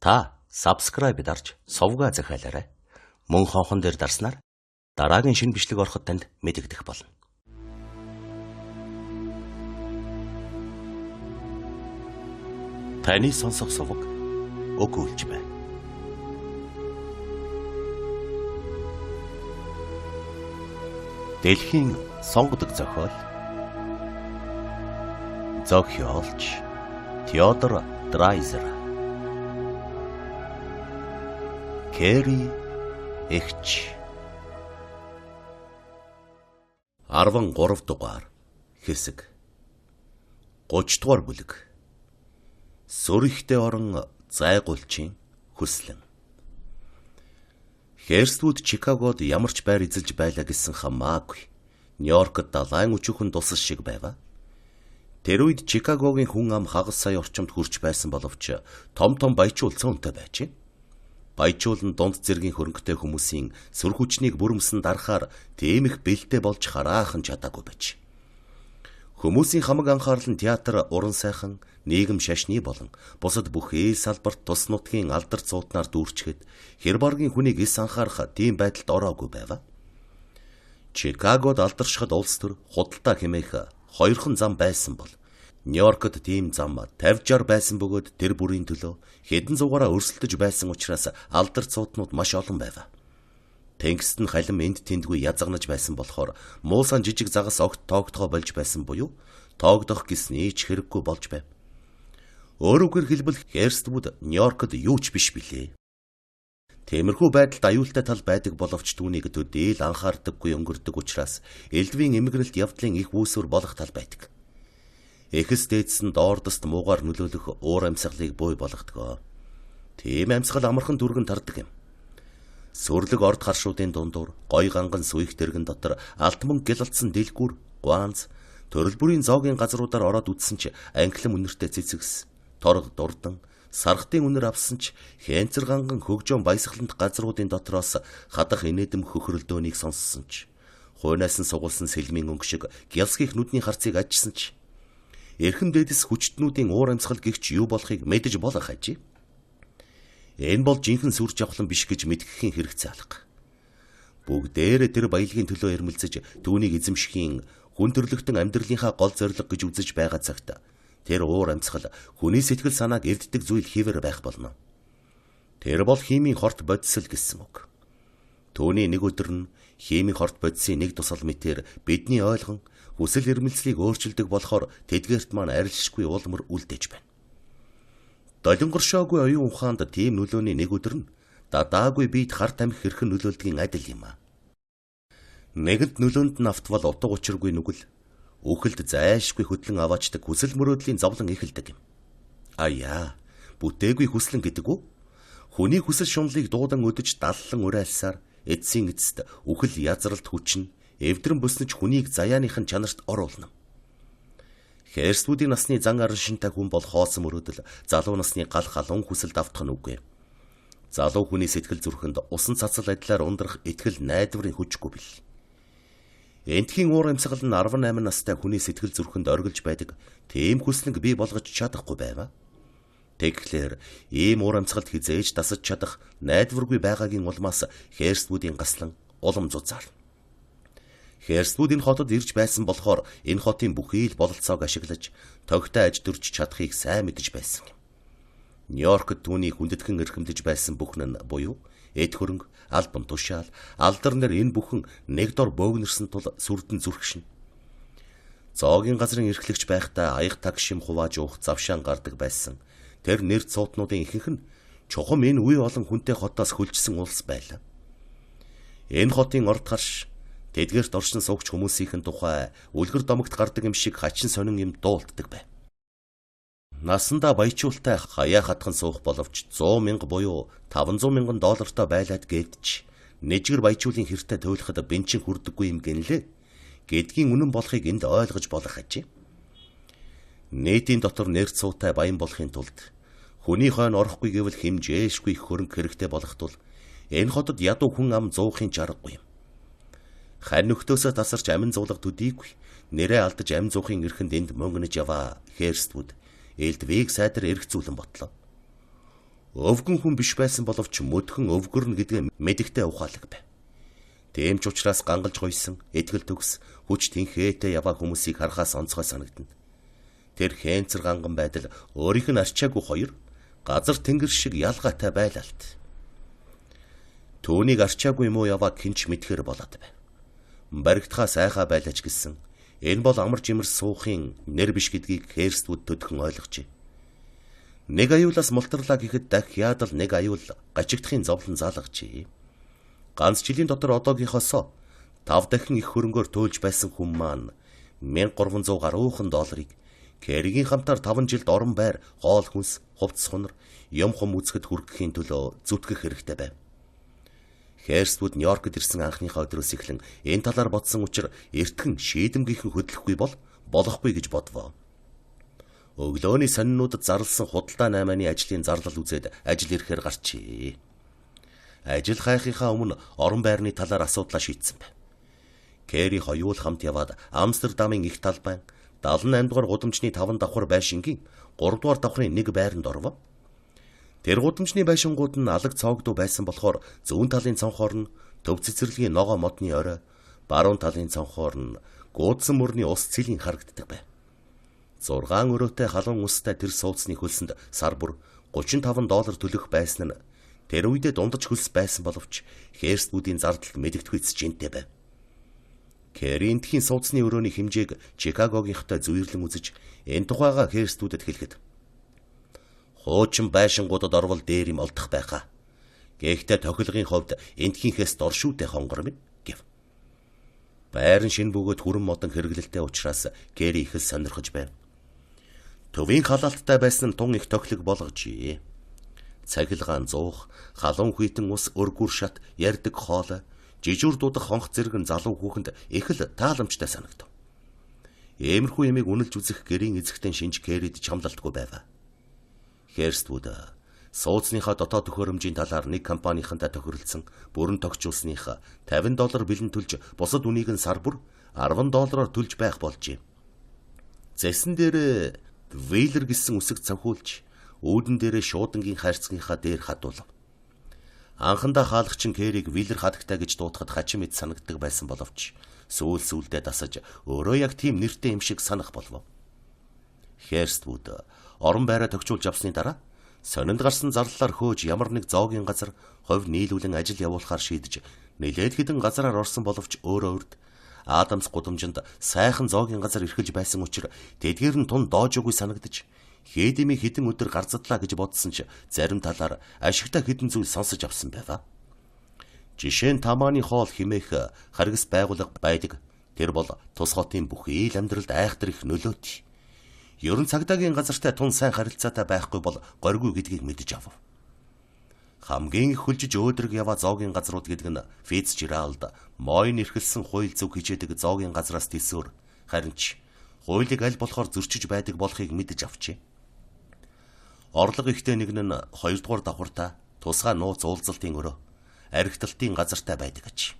Та subscribe дарж сувгаа захиалаарай. Мөн хонхон дээр дарснаар дараагийн шинэ бичлэг ороход танд мэдэгдэх болно. Таны сонсох сувг өгүүлж байна. Дэлхийн сонгодог зохиол зохиолч Теодор Драйзер, Кэри Эхч. 13 дугаар хэсэг. 30 дугаар бүлэг. Сүрхтэй орон зайгуулчин хүслэн. Херствуд Чикагод ямар ч байр эзэлж байлаа гэсэн хамаагүй. Нью-Йоркод далайн өчүүхэн тусас шиг байва. Тэр үед Чикагогийн хүн ам хагас сая орчимд хүрч байсан боловч том баячуул цөөнтэй байжээ. Баячуул нь дунд зэргийн хөрөнгөтэй хүмүүсийн сүр хүчнийг бүрэмсэн дарахаар тийм их бэлтээ болж хараахан чадаагүй байж. Хүмүүсийн хамаг анхаарал нь театр, уран сайхан, нийгэм шашны болон бусад бүх ээл салбарт тус нутгийн алдар цуутнаар дүүрчгэд хэр баргийн хүнийг эс анхаарах тийм байдалд ороогүй байва. Чикагод алдаршихад улс төр худалдаа хэмээх хоёрхан зам байсан бол Нью-Йоркод тийм зам 50-60 байсан бөгөөд тэр бүрийн төлөө хэдэн зугаараа өрсөлдөж байсан учраас алдар цуутнууд маш олон байва. Тэнгист нь халим энд тэндгүй язгнаж байсан болохоор муусан жижиг загас огт тоогдохоо болж байсан буюу тоогдох гэсний ч хэрэггүй болж байв. Өөрөөр хэлбэл Херствуд Нью-Йоркод юу ч биш билээ. Тиймэрхүү байдалд аюултай тал байдаг боловч түүнийг төдийл анхаардаггүй өнгөрдөг учраас элдвийн эмгэрэлт явдлын их үүсвэр болох тал байдаг. Эхс дээдс нь доордост муугаар нөлөөлөх уур амьсгалыг буй болгодгоо. Тийм амьсгал амархан түргэн тардаг юм. Сүрлэг орд харшуудын дундуур гой ганган сүих дэргэн дотор алт мөнгө гялалцсан дэлгүүр, гуанз, төрөл бүрийн зоогийн газруудаар ороод үтсэн ч англим үнэртэй цэцэгс, торг дурдан, сархтын үнэр авсан ч хэнцэр ганган хөгжөөн баясгалант газруудын дотроос хадах инээдэм хөхрөлдөөнийг сонссон ч хуйнаас нь сугулсан сэлмийн өнгө шиг гялсгийх нүдний харцыг ажсан ч эрхэм дээдэс хүчтнүүдийн уур амьсгал гихч юу болохыг мэдэж болох ажээ. Энэ бол жинхэнэ сүр жавхлан биш гэж мэдгэхийн хэрэгцээ алга. Бүгдээрээ тэр баялагын төлөө эрмэлзэж түүнийг эзэмшихийн хүн төрлөختөн амьдралынхаа гол зорилго гэж үзэж байгаа цагт тэр уур амьсгал хүний сэтгэл санааг эрддэг зүйл хийвэр байх болно. Тэр бол химийн хорт бодисол гэсэн үг. Түүний нэг өдөр нь химийн хорт бодисын нэг тусал мэтээр бидний ойлгон хүсэл эрмэлзлийг өөрчилдөг болохоор тэдгээрт маань арилшгүй улмөр үлдээж байна. Долонгоршоогүй оюун ухаанд тийм нөлөөний нэг өдөр нь дадаагүй биед харт амх хэрхэн нөлөөлдгийн адил юм а. Нэгэнт нөлөөнд нь автвал утга учиргүй нүгэл үхэлд зайлшгүй хөдлөн аваачдаг хүсэл мөрөөдлийн зовлон эхэлдэг юм. Аяа, бүтээгүй хүслэн гэдэг үү? Хүний хүсэл шунлыг дуудан өдөж даллан уриалсаар эцсийн эцэст үхэл язралт хүчин эвдрэн бүснэж хүнийг заяаныхын чанарт оруулна. Херствудийн насны зан аран шинтэй хүн бол хоосон мөрөөдөл залуу насны гал халуун хүсэлд автах нь үгүй. Залуу хүний сэтгэл зүрхэнд усан цацал адилаар ундрах итгэл найдварын хүчгүй бил. Энтхийн уур амьсгал нь 18 настай хүний сэтгэл зүрхэнд оргилж байдаг тийм хүслэг бий болгож чадахгүй байва. Тэгэхээр ийм уур амьсгалд хизээж дасаж чадах найдваргүй байгаагийн улмаас Херствудийн гаслан улам зузаар. Херствуд энэ хотод ирж байсан болохоор энэ хотын бүхий л бололцоог ашиглаж тогтой аж дүрж чадахыг сайн мэдэж байсан. Нью-Йоркд түүнийг хүндэтгэн эрхэмдэж байсан бүхэн нь буюу эд хөрөнгө, албан тушаал, алдар нар энэ бүхэн нэг дор бөөгнөрсөн тул сүрдэн зүрхшин. Зоогийн газрын эрхлэгч байхдаа аяг таг шим хувааж уух завшаан гардаг байсан. Тэр нэр цуутнуудын ихэнх нь чухам энэ үе олон хүнтэй хотоос хөлжсөн улс байлаа. Энэ хотын орд харш тэдгээрт оршин суугч хүмүүсийн тухай үлгэр домогт гардаг юм шиг хачин сонин юм дуулддаг байв. Насандаа баячуултай хаяа хатхан суух боловч 100 мянга буюу $500,000 байлаад гээдч нэжгэр баячуулын хэртэ туйлахад бенчин хүрдэггүй юм гинлээ. Гэдгийн үнэн болохыг энд ойлгож болох ажээ. Нийтийн дотор нэр цуутай баян болохын тулд хүний хойно орохгүй гэвэл хэмжээшгүй хөрөнгө хэрэгтэй болох тул энэ хотод ядуу хүн ам зуухын чаргагүй юм. Хань нөхдөөсөө тасарч амин зуулга төдийгүй нэрээ алдаж амин зуухын эрхэнд энд мөнгөнөж яваа Херствуд Элдвиг сайдар эргцүүлэн ботлоо. Өвгөн хүн биш байсан боловч мөдгөн өвгөрнө гэдгээ мэдэгтэй ухаалаг байв. Тийм ч учраас гангалж гойсон, этгэл төгс, хүч тэнхээтэй яваа хүмүүсийг харахаас онцгой санагдана. Тэр хэнцэр ганган байдал өөрийнх нь арчаагүй хоёр газар тэнгэр шиг ялгаатай байлалт. Түүнийг арчаагүй юм уу яваа хинч мэдхээр болоод байв. Баригдхаа сайхаа байлаач гэсэн энэ бол амар жимэр суухын нэр биш гэдгийг Херствуд төдхөн ойлгожээ. Нэг аюулаас мултарлаа гэхэд дахиад л нэг аюул гачигдахын зовлон заалгажээ. Ганц жилийн дотор одоогийнхоос 5 дахин их хөрөнгөөр туйлж байсан хүн маань 1300 гаруйхан долларыг Кэригийн хамтаар 5 жилд орон байр, хоол хүнс, хувцс хунар, юм хум үзэхэд хүргэхийн төлөө зүтгэх хэрэгтэй байв. Херствуд Нью-Йоркд ирсэн анхныхаа өдрөөс эхлэн энэ талаар бодсон учраас эртхэн шийдэмгийнхэн хөдлөхгүй болохгүй гэж бодвоо. Өглөөний сонинуудад зарласан худалдаа 8-ны ажлын зарлал үзээд ажил ирэхээр гарчээ. Ажил хайхынхаа өмнө орон байрны талаар асуудлаа шийдсэн байв. Кэри хоёул хамт яваад Амстердамын их талбайн 78 дугаар гудамжны 5 давхар байшингийн 3 дугаар давхрын нэг байранд орвоо. Тэр гудамжны байшингууд нь алаг цоогдуу байсан болохоор зүүн талын цонхоор нь төв цэцэрлэгийн ногоо модны орой, баруун талын цонхоор нь гуудсан мөрний ус цэлийн харагддаг байв. 6 өрөөтэй халуун устай тэр сууцны хөлсөнд сар бүр $35 төлөх байсан нь тэр үедээ дундаж хөлс байсан боловч Херствудын зардалд мэдэгдэхгүй жинтэй байв. Кэри энтхийн сууцны өрөөний хэмжээг Чикагогийнхтой зүйрлэн үзэж энэ тухайга Херствудэд хэлэхэд хуучин байшингуудад орвол дээр юм олдох байхаа. Гэхдээ тохилгын хувьд энтхийнхээс доршүүтэй хонгор минь гэв. Байран шин бөгөөд хүрэн модон хэрэглэлтэй учраас Кэри их л сонирхож байв. Төвийн халаалттай байсан нь тун их тохилог болгожээ. Цахилгаан зуух, халуун хүйтэн ус өргүр шат, ярддаг хоол, жижүүр дуудах хонх зэрэг залуу хүүхэнд их л тааламжтай санагдав. Иймэрхүү ямиг үнэлж үзэх гэрийн эзэгтэн шинж Кэрид чамлалтгүй байв. Херствуд сууцныхаа дотоод төхөөрөмжийн талаар нэг компанийнхантай тохиролцсон бүрэн тогтчулсных $50 бэлэн төлж бусад үнийг нь сар бүр $10 төлж байх болжээ. Зэсэн дээр Вейлер гэсэн үсэг цанхуулж үүдэн дээрээ шуудангийн хайрцагийнхаа дээр хадуулав. Анхандаа хаалагчин Кэриг Вейлер хадагтай гэж дуудахад хачин мэд санагддаг байсан боловч сүүлдээ дасаж өөрөө яг тийм нэртэй юм шиг санах болов. Херствуд орон байраа тогтчулж авсны дараа сонинд гарсан зарлалаар хөөж ямар нэг зоогийн газар хувь нийлүүлэн ажил явуулахаар шийдэж нэлээд хэдэн газараар орсон боловч өөрөө урд Адамс гудамжинд сайхан зоогийн газар эрхэлж байсан учраас тэдгээр нь тун доожгүй санагдаж хээдэмий хэдэн өдөр гарцадлаа гэж бодсон ч зарим талаар ашигтай хэдэн зүйл сонсож авсан байва. Жишээ нь Тамааны хоол химээх харгас байгууллага байдаг. Тэр бол тус хотын бүхий л амьдралд айхтар их нөлөөт. Ерөн цагдаагийн газартай тун сайн харилцаатай байхгүй бол горьгүй гэдгийг мэдэж авав. Хамгийн их хүлжиж өөдрөг яваа зоогийн газрууд гэдэг нь Фицжеральд, Мойн эрхэлсэн хууль зөв хичээдэг зоогийн газраас тэсвэр, харин ч хуулийг аль болохоор зөрчиж байдаг болохыг мэдэж авчээ. Орлого ихтэй нэг нь 2 дугаар давхартаа тусгай нууц уулзалтын өрөө, архитектурын газартай байдаг аж.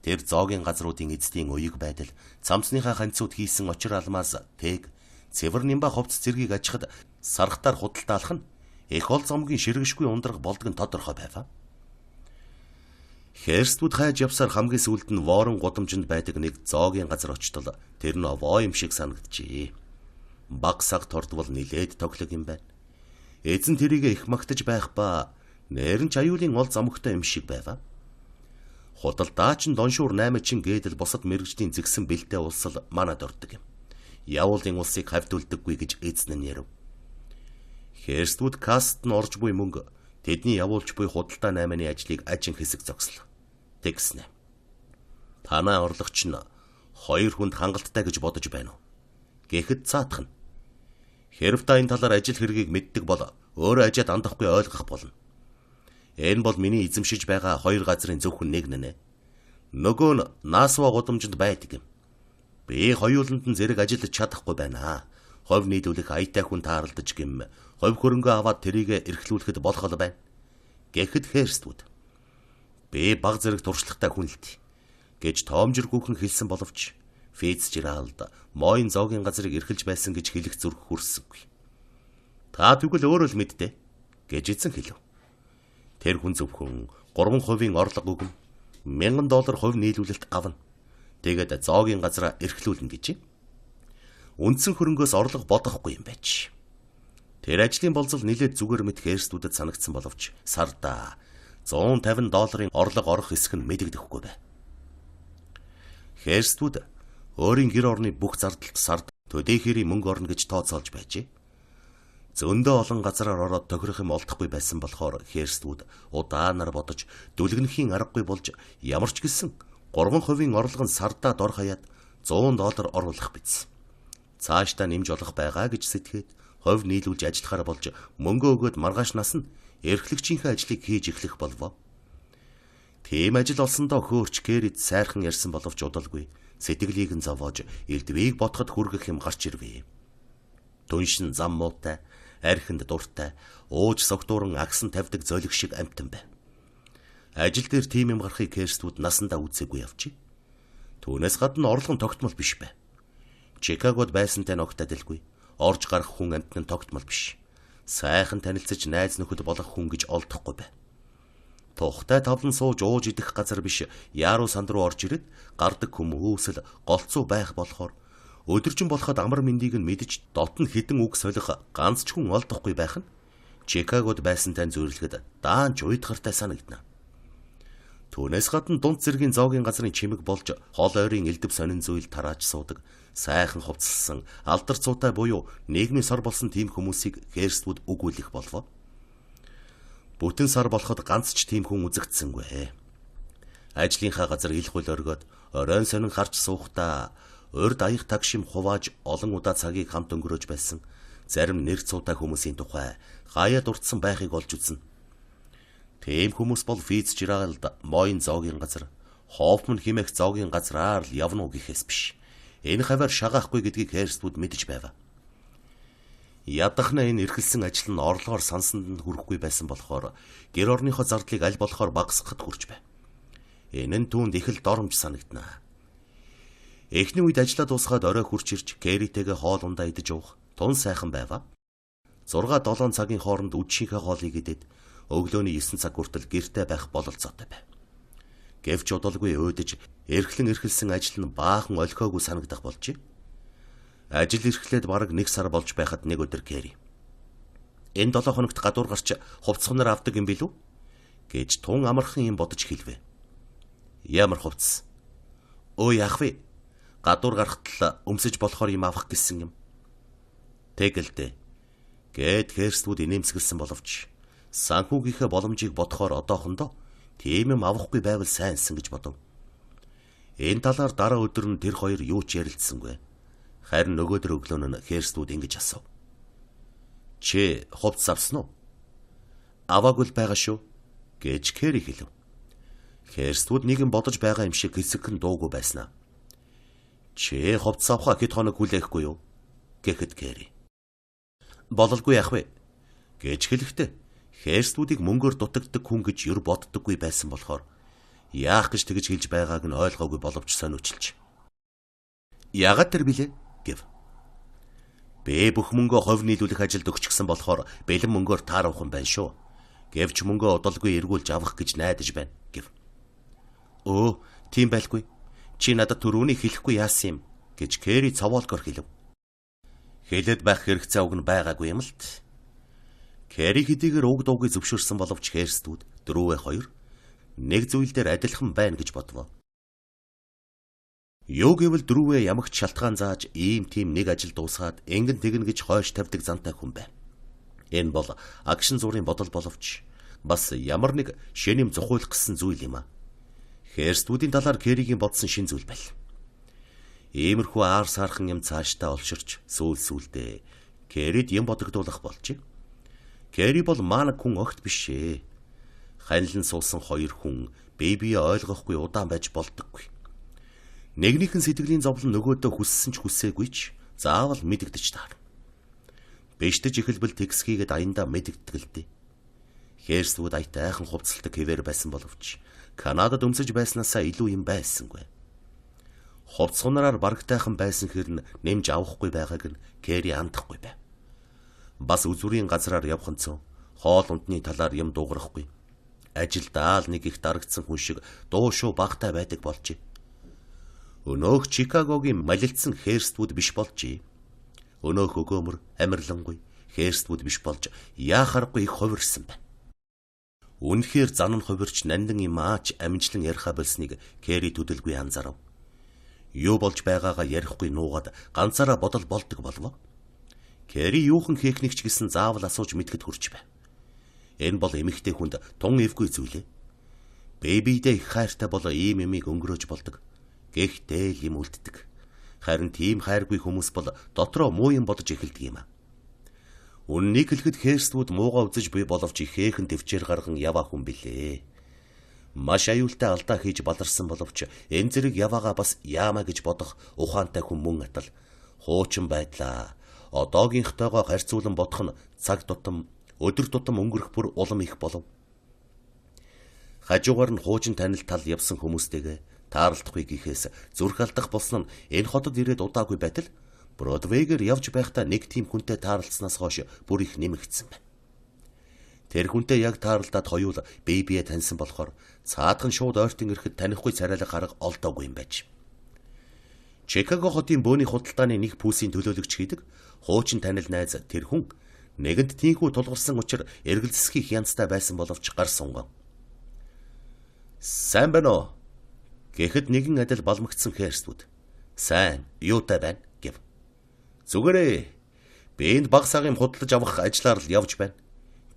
Тэр зоогийн газруудын эзэдийн уяг байдал, цамцныхаа ханцууд хийсэн очир алмаас тэг, цэвэр нимба хувцс зэргийг ажихад сархтаар худалдаалах нь их ол зомгийн ширгэшгүй ундраг болдог нь тодорхой байв. Херствуд хайж явсаар хамгийн сүүлд нь Ворон гудамжинд байдаг нэг зоогийн газар очтол тэр нь овоо юм шиг санагджээ. Баг саг тордвол нилээд тоглог юм байна. Эзэн тэрийг их магтаж байх ба нэрэн ч аюулын ол зомогтой юм шиг байв. Худалдаач нь Доншуур 8 чин гэдэл босод мэрэгжлийн зэгсэн бэлтээ улсал манад ордог юм. Явуулын улсыг хавьдуулдаггүй гэж эзэн нь ярив. Херствуд каст нь орж буй мөнгө тэдний явуулж буй худалдаа 8-ны ажлыг ажин хэсэг зогслоо. Тэгснэ. Танай орлогч нь 2 хүнд хангалттай гэж бодож байна уу? Гэхэд цаатах нь. Хэрв та энэ талаар ажил хэргийг мэддэг бол өөрөө ажид андахгүй ойлгох болно. Энэ бол миний эзэмшиж байгаа 2 газрын зөвхөн нэг нэ. Нөгөө нь Наасва гудамжинд байдаг юм. Би хоёуланд нь зэрэг ажиллаж чадахгүй байна. Ховь нийлүүлэх аятай хүн тааралдаж гэм ховь хөрөнгө аваад тэрийг эрхлүүлэхэд болох л байна. Гэхэд Херствуд би баг зэрэг туршлагатай хүн л дээ гэж тоомжиргүйхэн хэлсэн боловч Фицжеральд Мойн зоогийн газрыг эрхэлж байсан гэж хэлэх зүрх хүрсэнгүй. Та тэгвэл өөрөө л мэддэ. гэж эзэн хэлв. Тэр хүн зөвхөн 3% орлого өгнө. $1000 хувь нийлүүлэлт авна. Тэгээд зоогийн газраа эрхлүүлнэ гэж. Үндсэн хөрөнгөөс орлого бодохгүй юм байж. Тэр ажлын болзол нэлээд зүгээр мэт Херстүүдэд санагдсан боловч сарда $150 орлого орох хэсэг нь мэдэгдэхгүй байв. Херстүүд өөрийн гэр орны бүх зардалт сард төдийхэрийн мөнгө орно гэж тооцоолж байжээ. Зөндөө олон газараар ороод тохирох юм олдохгүй байсан болохоор Херстүүд удаанаар бодож дүлгэнхийн аргагүй болж ямар ч гэсэн 3% орлого нь сардаа дор хаяад $100 оруулах биз. Цаашдаа нэмж олох байгаа гэж сэтгэхэд хувь нийлүүлж ажиллахаар болж мөнгө өгөөд маргаашнаас нь эрхлэгчийнхээ ажлыг хийж эхлэх болов. Тийм ажил олсондоо хөөрч Керрид сайрхан ярьсан боловч удалгүй сэтгэлийг нь зовоож элдвийг ботход хүргэх юм гарч ирвэ. Түншин зам муутай, архинд дуртай, ууж согтууран агсан тавьдаг золиг шиг амтан байв. Ажил дээр тийм юм гарахыг Херстүүд насандаа үзээгүй явчих. Түүнээс гадна орлого нь тогтмол биш байв. Чикагод байсантай ногт адилгүй. Орж гарах хүн амтны тогтмол биш. Сайхан танилцаж найз нөхөд болох хүн гэж олдохгүй байв. Тухтай тавлан сууж ууж идэх газар биш, яаруу санд руу орж ирээд гардаг хүмүүсэл голцоо байх болохоор өдөржин болоход амар мэндийг нь мэдж дотн хідэн үг солих ганц ч хүн олдохгүй байх нь Чикагод байсантай зөвөрлөхөд даанч уйдгартай санагдана. Түүнээс гадна дунд зэргийн зоогийн газрын чимэг болж хол ойрын элдэв сонин зүйл тарааж суудаг, сайхан хувцалсан, алдар цуутай буюу нийгмийн сар болсон тийм хүмүүсийг Херстүүд үгүйлэх болов. Бүтэн сар болоход ганц ч тийм хүн үзэгдсэнгүй. Ажлынхаа газар ил хул өргөд, оройн сонин харж суухдаа урд аяг тагшим хувааж олон удаа цагийг хамт өнгөрөөж байсан зарим нэр цуутай хүмүүсийн тухай гаяа дурдсан байхыг олж үзнэ. Тийм хүмүүс бол Фицжеральд Мойн зоогийн газар, Хофман хэмээх зоогийн газраар л явна уу гэхээс биш. Энэ хавар шагаахгүй гэдгийг Херстүүд мэдэж байв. Ядахна энэ эрхэлсэн ажил нь орлогоор сансанд нь хүрэхгүй байсан болохоор гэр орныхоо зардлыг аль болохоор багасгахад хүрч байв. Энэ нь түүнд их л доромж санагдана. Эхний үед ажиллаа дуусгаад орой хурч ирж Керритэйгээ хоол ундаа идэж уух тун сайхан байв. 6-7 цагийн хооронд үдшийнхээ хоолыг идээд өглөөний 9 цаг хүртэл гэртээ байх бололцоотой байв. Гэвч удалгүй өөдөж эрхлэн эрхэлсэн ажил нь баахан олхоогүй санагдах болжээ. Ажил эрхлээд бараг 1 сар болж байхад нэг өдөр Керри "Энэ 7 хоногт гадуур гарч хувцснаар авдаг юм билүү?" гэж тун амархан юм бодож хэлвэ. "Ямар хувцс?" "Өө яах вэ? Гадуур гарахт л өмсөж болохоор юм авах гэсэн юм." "Тэгэлдэ." Гэт Херстүүд инээмсэглсэн боловч санхүүгийнхээ боломжийг бодохоор одоохондоо тийм юм авахгүй байвал сайнсан гэж бодов. Энэ талаар дараа өдөр нь тэр хоёр юу ч ярилцсангүй. Харин нөгөөдөр өглөөн нь Херстүүд ингэж асуув. "Чи хувцас авсан уу?" "Аваагүй л байгаа шүү" гэж Керри хэлв. Херстүүд нэгэн бодож байгаа юм шиг хэсэгхэн дуугүй байснаа. "Чи хувцас авахаа хэд хоног хүлээхгүй юу?" гэхэд Керри "Бололгүй яах вэ?" гэж хэлэхдээ Херстүүдийг мөнгөөр дутагддаг хүн гэж юр боддоггүй байсан болохоор яах гэж тэгж хэлж байгааг нь ойлгоогүй боловч сониучилж. "Яагаад тэр билээ?" гэв. "Би бүх мөнгөө хувь нийлүүлэх ажилд өгчихсөн болохоор бэлэн мөнгөөр тааруулах юм байна шүү. Гэвч мөнгөө удалгүй эргүүлж авах гэж найдаж байна" гэв. "Өө, тийм байлгүй. Чи надад түрүүний хэлэхгүй яасан юм" гэж Керри цавуулгоор хэлв. Хэлээд байх хэрэгцээ уг нь байгаагүй юм л т. Керри хэдийгээр уг дуугүй зөвшөөрсөн боловч Херстүүд дөрөвөө хоёр нэг зүйл дээр адилхан байна гэж бодвоо. Юу гэвэл дөрөвөө ямагт шалтгаан зааж ийм тийм нэг ажил дуусгаад ингэн тэгнэ гэж хойш тавьдаг зантай хүн байна. Энэ бол агшин зургийн бодол боловч бас ямар нэг шэнэм зохиулах гэсэн зүйл юм а. Херстүүдийн талаар Керригийн бодсон шин зүйл байл. Иймэрхүү аар саархан юм цаашдаа олширч сүүлдээ Керрид юм бодогдуулах болжээ. Керри бол маанаг хүн огт биш ээ. Ханилан суусан хоёр хүн бие ойлгохгүй удаан байж болдоггүй. Нэгнийхэн сэтгэлийн зовлон нөгөөдөө хүссэн ч хүсээгүй ч заавал мэдэгдэж таар. Бэштэж эхэлбэл тэгсхийгээд аяндаа мэдэгддэг л дээ. Херстүүд аятайхан хувцалдаг хэвээр байсан боловч Канадад өмсөж байснаасаа илүү юм байсангүй. Хувцсунараар барагтайхан байсан хэрн нэмж авахгүй байгааг нь Керри андахгүй байв. Бас үзүрийн газраар явханцоо Хоол ундны талаар юм дуугарахгүй. Ажилдаал нэг их дарагдсан хүн шиг дуу шуу багтай байдаг болжээ. Өнөөх Чикагогийн малилдсан Херствуд биш болжээ. Өнөөх өгөөмөр, амирлангүй Херствуд биш болж яахаргүй их хувирсан байна. Үнэхээр зан нь хувирч нандин юм аач амжилан яриха болсныг Кэри төдөлгүй анзаарав. Юу болж байгаагаа ярихгүй нуугаад ганцаараа бодол болдог болов. Кэри юухан хийхнийч гэсэн заавал асууж мэдгэд хүрч бай. Энэ бол эмэгтэй хүнд тун эвгүй зүйлээ. Бэбидээ их хайртай болоо ийм эмийг өнгөрөөж болдог. Гэхдээ л юм үлддэг. Харин тийм хайргүй хүмүүс бол дотроо муу юм бодож эхэлдэг юм а. Үннийг хэлэхэд Херствуд муугаа үзэж буй боловч ихээхэн төвчээр гарган яваа хүн билээ. Маш аюултай алдаа хийж баларсан боловч энэ зэрэг яваага бас яамаа гэж бодох ухаантай хүн мөн атал. Хуучин байдлаа. Одоогийнхтойгоо харьцуулан бодох нь цаг тутам, өдөр тутам өнгөрөх бүр улам их болов. Хажуугаар нь хуучин танил тал явсан хүмүүстэйгээ таарлахгүй гэхээс зүрх алдах болсон нь энэ хотод ирээд удаагүй байтал Бродвейгээр явж байхдаа нэг тийм хүнтэй таарлцснаас хойш бүр их нэмэгдсэн байна. Тэр хүнтэй яг таарлдаад хоёул бэбиэ таньсан болохоор цаадхан шууд ойртон ирэхэд танихгүй царайлаг гарга олдоогүй юм байж. Чикаго хотын бөөний худалдааны нэг пүүсийн төлөөлөгч хийдэг хуучин танил найз тэр хүн нэгэнд тийхүү тулгарсан учир эргэлзэсхийх янзтай байсан боловч гар сунгав. Сайн байна уу? Гэхэд нэгэн адил балмагцсан Херствуд. Сайн, юутай байна гэв. Зүгээрээ. Би энд баг сагийн худалдаж авах ажиллаар л явж байна.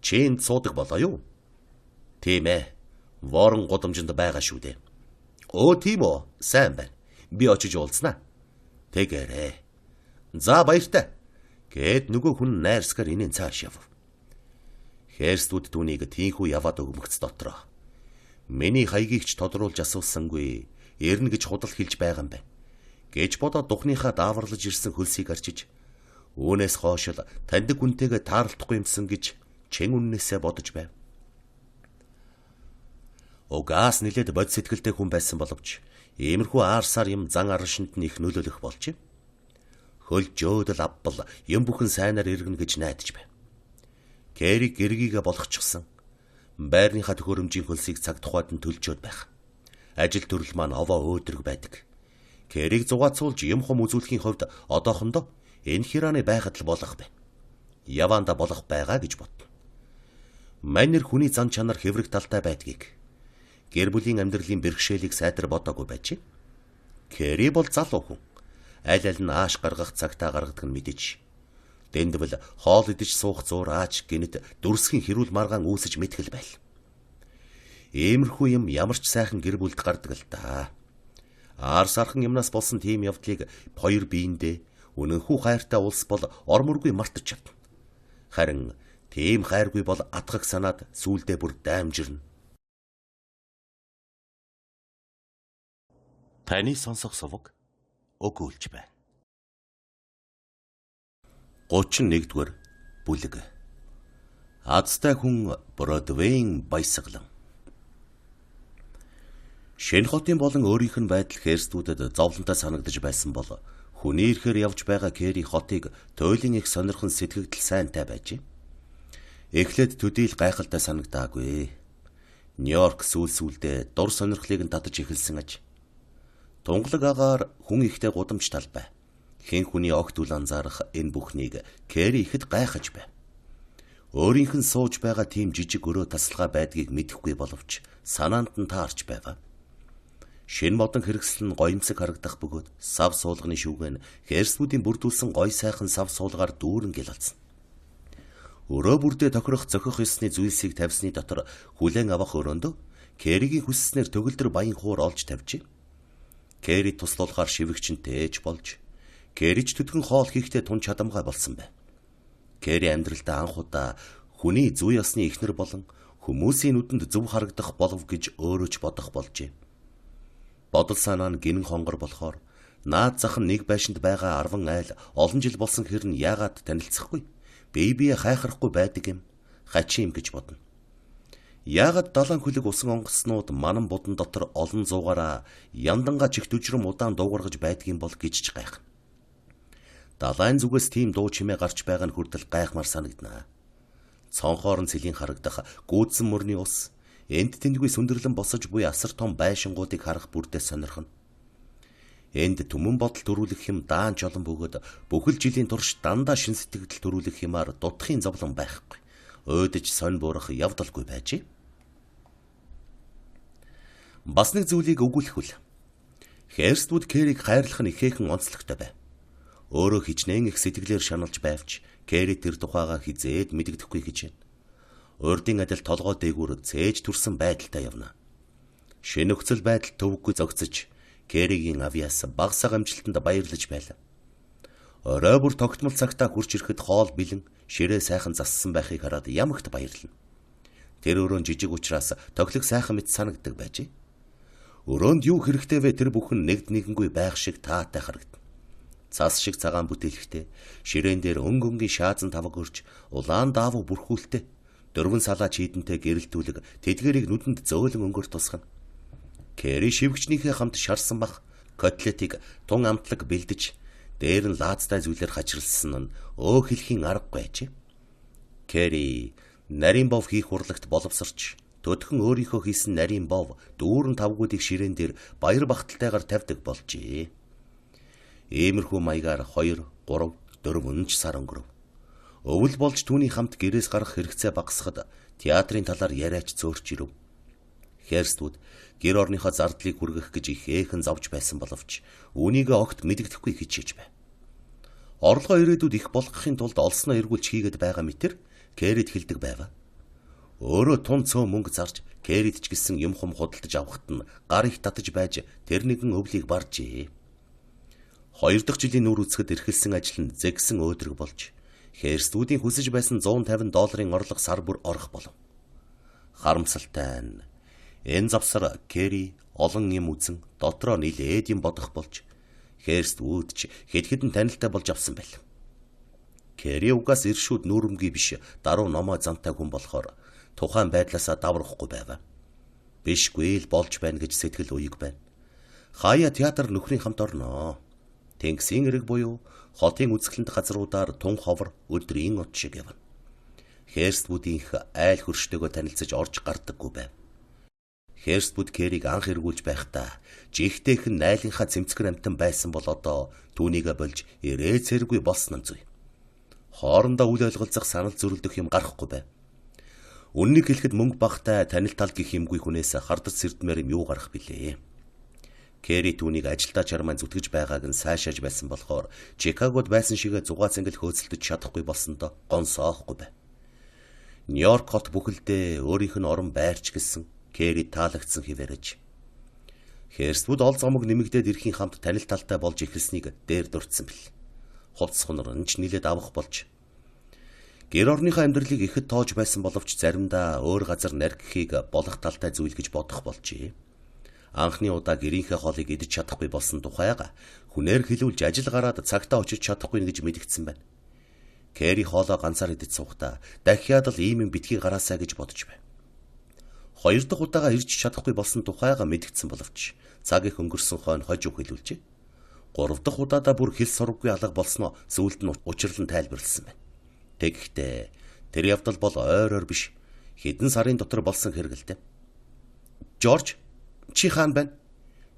Чи энд суудаг болоо юу? Тийм ээ. Ворон гудамжинд байгаа шүү дээ. Оо тийм үү? Сайн байна. Би очиж уулзнаа. Тэгээрээ. За баяртай. Гэт нөгөө хүн найрсгаар инэн цааш яв. Херствуд түүнийг тийхүү яваад өгмөгц дотроо. Миний хаягийг ч тодруулж асуусангүй. Эрнэ гэж худал хэлж байгаа юм байна. Гэж бодоод духныхаа дааварлаж ирсэн хөлсийг арчиж үүнээс хойш л таньдаг хүнтэйгээ таарлахгүй юмсан гэж чин үннээсээ бодож байв. Угаас нилээд бод сэтгэлтэй хүн байсан боловч иймэрхүү аарсаар юм зан аршинд нь их нөлөөлөх болж. Хөл жөөдөл авбал юм бүхэн сайнаар иргэнэ гэж найдаж байв. Кэри гэргийгээ болгочихсон. Байрныхаа төхөөрөмжийн хөлсийг цаг тухайд нь төлжөөд байх. Ажил төрөл маань овоо өөдрөг байдаг. Кэрийг зугаацуулж юм хум үзүүлэхийн хувьд одоохондоо энэ хирааны байхад л болох байна. Яваанда болох байгаа гэж бодно. Манер хүний зан чанар хэврэг талтай байдгийг гэр бүлийн амьдралын бэрхшээлийг сайдар бодоогүй байж. Кэри бол залуу хүн. Аль аль нь ааш гаргах цагтаа гаргадаг нь мэдээж. Дэндвэл хоол идэж суух зуур аач гинэд дүрсхийн хэрүүл маргаан үүсэж мэтгэл байл. Иймэрхүү юм ямар ч сайхан гэр бүлд гардаг л да. Аар сархан юмнаас болсон тийм явдлыг хоёр биендээ үнэнхүү хайртай улс бол ормөргүй мартаж чадна. Харин тийм хайргүй бол атгах санаад сүулдэ бүр даймжирна. Таны сонсох сувг өгүүлж байна. 31-р бүлэг. Азтай хүн Бродвейн баясгалан. Шинэ хотын болон өөрийнх нь байдал Херствүүдэд зовлонтой санагдаж байсан бол хүний ирэхээр явж байгаа Кэри хотыг туйлын их сонирхон сэтгэгдэл сайнтай байжээ. Эхлээд төдийл гайхалтай санагдаагүй. Нью-Йорк сүүлдээ дур сонирхлыг нь татаж эхэлсэн аж. Тунгалаг агаар хүн ихтэй гудамж талбай. Хэн хүний огт үл анзаарах энэ бүхнийг Кэри ихэд гайхаж байв. Өөрийнх нь сууж байгаа тийм жижиг өрөө тасалгаа байдгийг мэдэхгүй боловч санаанд нь таарч байв. Шинэ модон хэрэгсэл нь гоёмсог харагдах бөгөөд сав суулганы шүүгэн Херствүүдийн бүрдүүлсэн гой сайхан сав суулгаар дүүрэн гялалцсан. Өрөө бүрдээ тохирох зохих ёсны зүйлсийг тавьсны дотор хүлээн авах өрөөндөө Кэригийн хүсснээр төгөлдөр баян хуур олж тавьжээ. Кэри туслуулахаар шивэгчэнтэй ээж болж Кэрич төдгөн хоол хийхдээ тун чадамгай болсон байна. Кэри амьдралдаа анх удаа хүний зүй ёсны эхнэр болон хүмүүсийн нүдэнд зөв харагдах болов гэж өөрөө ч бодох болжээ. Бодол санаа нь гинэн хонгор болохоор наад зах нь нэг байшинд байгаа 10 айл олон жил болсон хэр нь яагаад танилцахгүй? Бэбие хайхрахгүй байдаг юм. Хачин юм гэж бодно. Яагаад далайн хөлөг усан онгоцнууд манан будан дотор олон зуугаараа янданга чих төжрөм удаан дуугаргаж байдгийн бол гэж ч гайхна. Далайн зүгээс тийм дуу чимээ гарч байгаа нь хүртэл гайхмаар санагдана. Цонхоор нь цэлийн харагдах гүйдсэн мөрний ус, энд тэндгүй сүндэрлэн босож буй асар том байшингуудыг харах бүрдээ сонирхно. Энд түмэн бодол төрүүлэх юм даан жолон бөгөөд бүхэл жилийн турш дандаа шин сэтгэл төрүүлэх юмар дутхын зовлон байхгүй. Өөдөж сонь буурах явдалгүй байжээ. Бас нэг зүйлийг өгүүлэхвэл Херствуд Кэрийг хайрлах нь ихээхэн онцлогтой байв. Өөрөө хичнээн их сэтгэлээр шаналж байвч Кэри тэр тухайга хизээд мэдэгдэхгүй гэж байна. Урдын адил толгой дээгүүр цээж түрсэн байдалтай явна. Шинэ нөхцөл байдал төвөггүй зогцож Кэригийн авьяас багсаг амжилтанд баярлаж байлаа. Орой бүр тогтмол цагтаа хурж ирэхэд хоол бэлэн ширээ сайхан зассан байхыг хараад ямагт баярлана. Тэр өрөөнд жижиг учраас тоглог сайхан мэт санагддаг байжээ. Өрөөнд юу хэрэгтэй вэ тэр бүхэн нэгд нэгэнгүй байх шиг таатай харагдана. Цас шиг цагаан бүтээлхтэй ширээн дээр өнгөнгийн шаазан таваг өрж улаан даавуу бүрхүүлтэй дөрвөн салаа чийдэнтэй гэрэлтүүлэг тэдгэрийг нүдэнд зөөлөн өнгөр тусгана. Кэри шивгчнийхээ хамт шарсан бах котлетыг тун амтлаг бэлдэж дээр нь лаацтай зүйлээр хачирлсан нь хэлхийн аргагүй ажээ. Кэри нарийн бов хийх урлагт боловсрч төдхөн өөрийнхөө хийсэн нарийн бов дүүрэн тавгуудыг ширээн дээр баяр багталтайгаар тавьдаг болжээ. Иймэрхүү маягаар 2, 3, 4 өнч сар өнгөрөв. Өвөл болж түүний хамт гэрээс гарах хэрэгцээ багасхад театрын талаар яриач зөөрч ирэв. Херствуд гэр орныхоо зардлыг хүргэх гэж ихээхэн зовж байсан боловч үүнийг огт мэдэгдэхгүй хичээж байв. Орлогоо ирээдүйд их болгохын тулд олсноо эргүүлж хийгээд байгаа мэтэр Кэрид хэлдэг байв. Өөрөө тун цөө мөнгө зарж Кэрид ч гэсэн юм хум худалдаж авахт нь гар их татаж байж тэр нэгэн өвлийг баржээ. 2 дахь жилийн нүр үзэхэд эрхэлсэн ажил нь зэгсэн өөдрөг болж Херствудийн хүсэж байсан $150 орлого сар бүр орох болов. Харамсалтай нь энэ завсар Кэри олон юм үзэн дотроо нилээд юм бодох болж Херствуд ч хэд хэдэн танилтай болж авсан байл. Кэри угаас иршүүд нүүрэмгүй биш даруй номоо зантай хүн болохоор тухайн байдлаасаа даврахгүй байв. Бишгүй л болж байна гэж сэтгэл уйг байна. Хаяа театр нөхрийн хамт орноо. Тэнгисийн эрэг буюу хотын үзэсгэлэнт газруудаар тун ховор өдрийн от шиг явна. Херствудийнх айл хөрштэйгөө танилцаж орж гардаггүй байв. Херствуд Кэрийг анх эргүүлж байхдаа жигтэйхэн найлынхаа цэмцгэр амтан байсан бол одоо түүнийгээ болж ирээ цэргүй болсон нь зүй. Хоорондоо үл ойлголцох санал зөрөлдөх юм гарахгүй байв. Үннийг хэлэхэд мөнгө багтай танил тал гэх юмгүй хүнээс хардаж сэрдмээр юм юу гарах билээ. Кэри түүнийг ажилдаа чармаа зүтгэж байгааг нь сайшааж байсан болохоор Чикагод байсан шигээ зугаац ангил хөөцөлдөж чадахгүй болсондоо гонсоохгүй байв. Нью-Йорк хот бүхэлдээ өөрийнх нь орон байрч гэсэн Кэри таалагдсан хിവэрэж. Херствуд ол зомог нэмэгдээд ирэхийн хамт танил талтай болж эхэлснийг дээр дурдсан бил. Хувцс хунар нь ч нилээд авах болж. Гэр орныхоо амьдралыг ихэд тоож байсан боловч заримдаа өөр газар наргихийг болох талтай зүйл гэж бодох болжээ. Анхны удаа гэрийнхээ хоолыг идэж чадахгүй болсон тухайга хүнээр хэлүүлж ажил гараад цагтаа очиж чадахгүй гэж мэдгдсэн байна. Кэри хоолоо ганцаар идэж суухдаа дахиад л ийм юм битгий гараасаа гэж бодож байв. 2 дахь удаага ирж чадахгүй болсон тухайга мэдгдсэн боловч цаг их өнгөрсөн хойно хожиг хэлүүлжээ. 3 дахь удаадаа бүр хэл сургаггүй алга болсноо сүүлд нь учирлан тайлбарлсан байна. Тэгэхдээ тэр явдал бол ойроор биш хэдэн сарын дотор болсон хэрэг л дээ. Жорж чи хаана байна